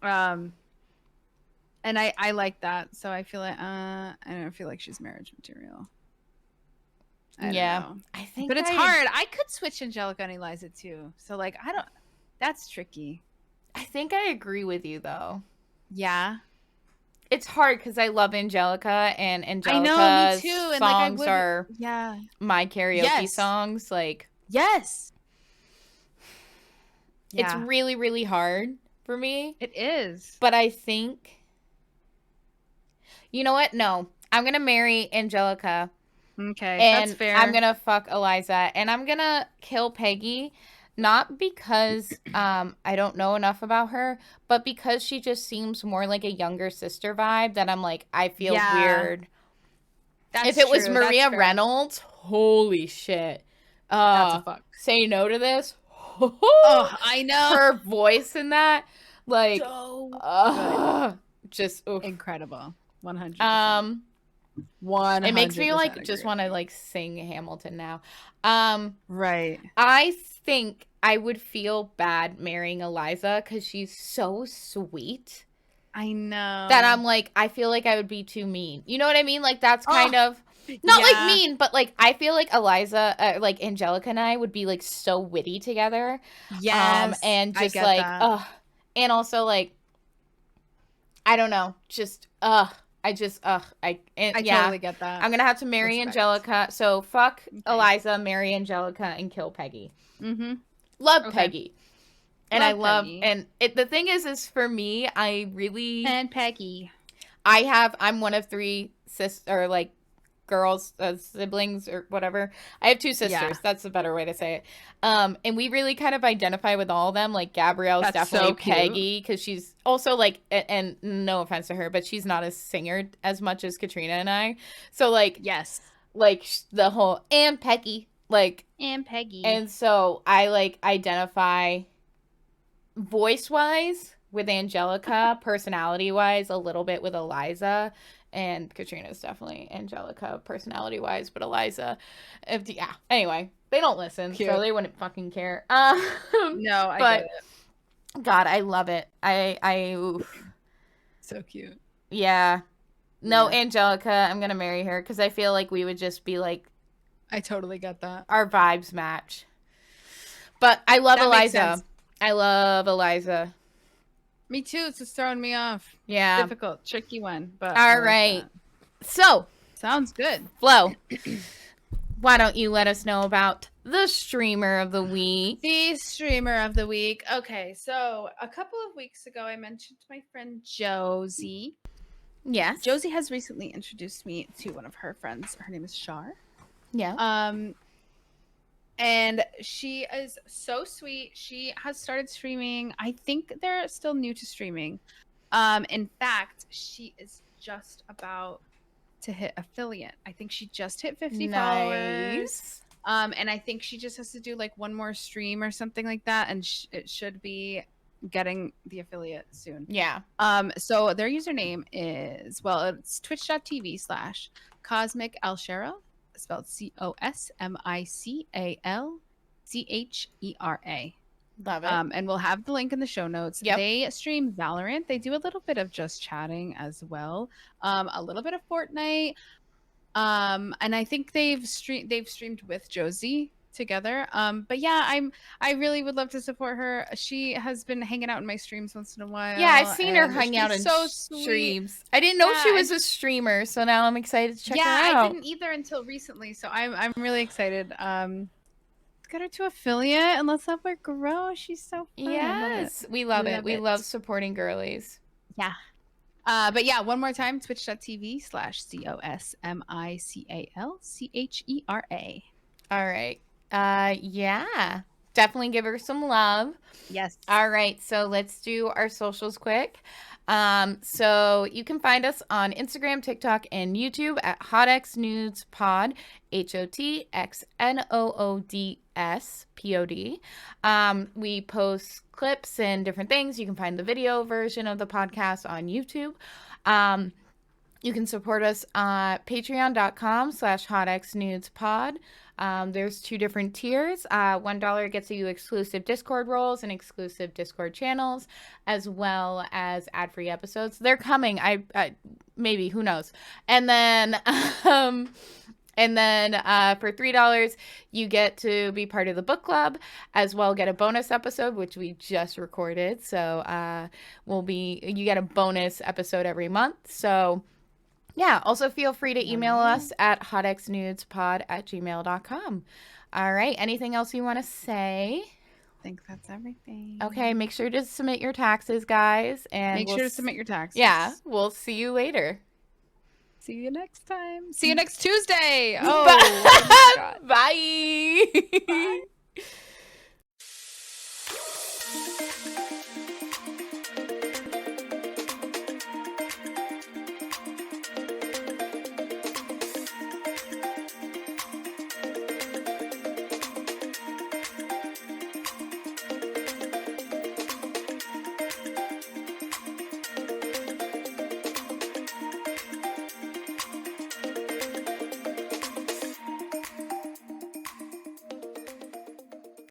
And I like that. So I feel like I don't feel like she's marriage material. I don't know. I think but it's hard. I could switch Angelica and Eliza too. So like I don't that's tricky. I think I agree with you though. Yeah. It's hard because I love Angelica and Angelica's I know, me too. And songs like are my karaoke songs. Like yes. Yeah. It's really, really hard for me. It is. But I think you know what? No. I'm gonna marry Angelica. Okay, and that's fair. I'm gonna fuck Eliza and I'm gonna kill Peggy. Not because I don't know enough about her, but because she just seems more like a younger sister vibe that I'm like, I feel weird. If it was Maria Reynolds, holy shit. That's a fuck. Say no to this. Oh, I know. Her voice in that, like, so just incredible. 100%. 100%. It makes me like agree. just want to like sing Hamilton now. Right. I think I would feel bad marrying Eliza because she's so sweet. I know. That I'm like, I feel like I would be too mean. You know what I mean? Like that's kind of not like mean, but like I feel like Eliza, like Angelica and I would be like so witty together. Yes. And just like, and also like, I don't know, just I totally get that. I'm gonna have to marry Angelica. So fuck Eliza, marry Angelica, and kill Peggy. Mm-hmm. Love Peggy. And Love I love, Peggy. and the thing is for me, I really, and Peggy. I'm one of 3 like girls, siblings or whatever. I have 2 sisters. Yeah. That's a better way to say it. And we really kind of identify with all of them. Like Gabrielle's That's definitely so cute. Peggy because she's also like, and no offense to her, but she's not a singer as much as Katrina and I. So like, Yes. like the whole and Peggy, like, And Peggy. and so I like identify voice wise with Angelica, personality wise a little bit with Eliza, and Katrina's definitely Angelica personality wise, but Eliza, yeah. Anyway, they don't listen, Cute. so they wouldn't fucking care. No, I but get it. God, I love it. Oof. So cute. Yeah. No, Yeah. Angelica, I'm gonna marry her because I feel like we would just be like, I totally get that. our vibes match. But I love That makes Eliza. sense. I love Eliza. Me too. It's just throwing me off. Yeah. Difficult, tricky one. But all right. So, sounds good. Flo, why don't you let us know about the streamer of the week? The streamer of the week. Okay, so a couple of weeks ago, I mentioned my friend Josie. Yes. Josie has recently introduced me to one of her friends. Her name is Shar. Yeah. And she is so sweet. She has started streaming. I think they're still new to streaming. In fact, she is just about to hit affiliate. I think she just hit 50 followers. And I think she just has to do like one more stream or something like that, and it should be getting the affiliate soon. Yeah. So their username is, well, it's twitch.tv/CosmicalChera, spelled CosmicalChera. Love it. And we'll have the link in the show notes. Yep. They stream Valorant. They do a little bit of just chatting as well. A little bit of Fortnite. And I think they've streamed with Josie together. But yeah, I really would love to support her. She has been hanging out in my streams once in a while. Yeah, I've seen her hang out in streams. I didn't know she was a streamer, so now I'm excited to check her out. Yeah, I didn't either until recently, so I'm really excited. Get her to affiliate and let's help her grow. She's so fun. Yes, we love it. We love supporting girlies. Yeah. But yeah, one more time, twitch.tv/CosmicalChera. All right. Yeah. Definitely give her some love. Yes. All right. So let's do our socials quick. So you can find us on Instagram, TikTok, and YouTube at HotXNudesPod, HotXNoodspod. We post clips and different things. You can find the video version of the podcast on YouTube. You can support us at patreon.com/HotXNudesPod. There's 2 different tiers. $1 gets you exclusive Discord roles and exclusive Discord channels, as well as ad-free episodes. They're coming. I maybe, who knows? And then for $3, you get to be part of the book club, as well get a bonus episode, which we just recorded. So you get a bonus episode every month. So yeah, also feel free to email us at hotxnudespod@gmail.com. All right, anything else you want to say? I think that's everything. Okay, make sure to submit your taxes, guys. And make sure to submit your taxes. Yeah, we'll see you later. See you next time. See you next Tuesday. Oh, Bye. oh my God. Bye. Bye.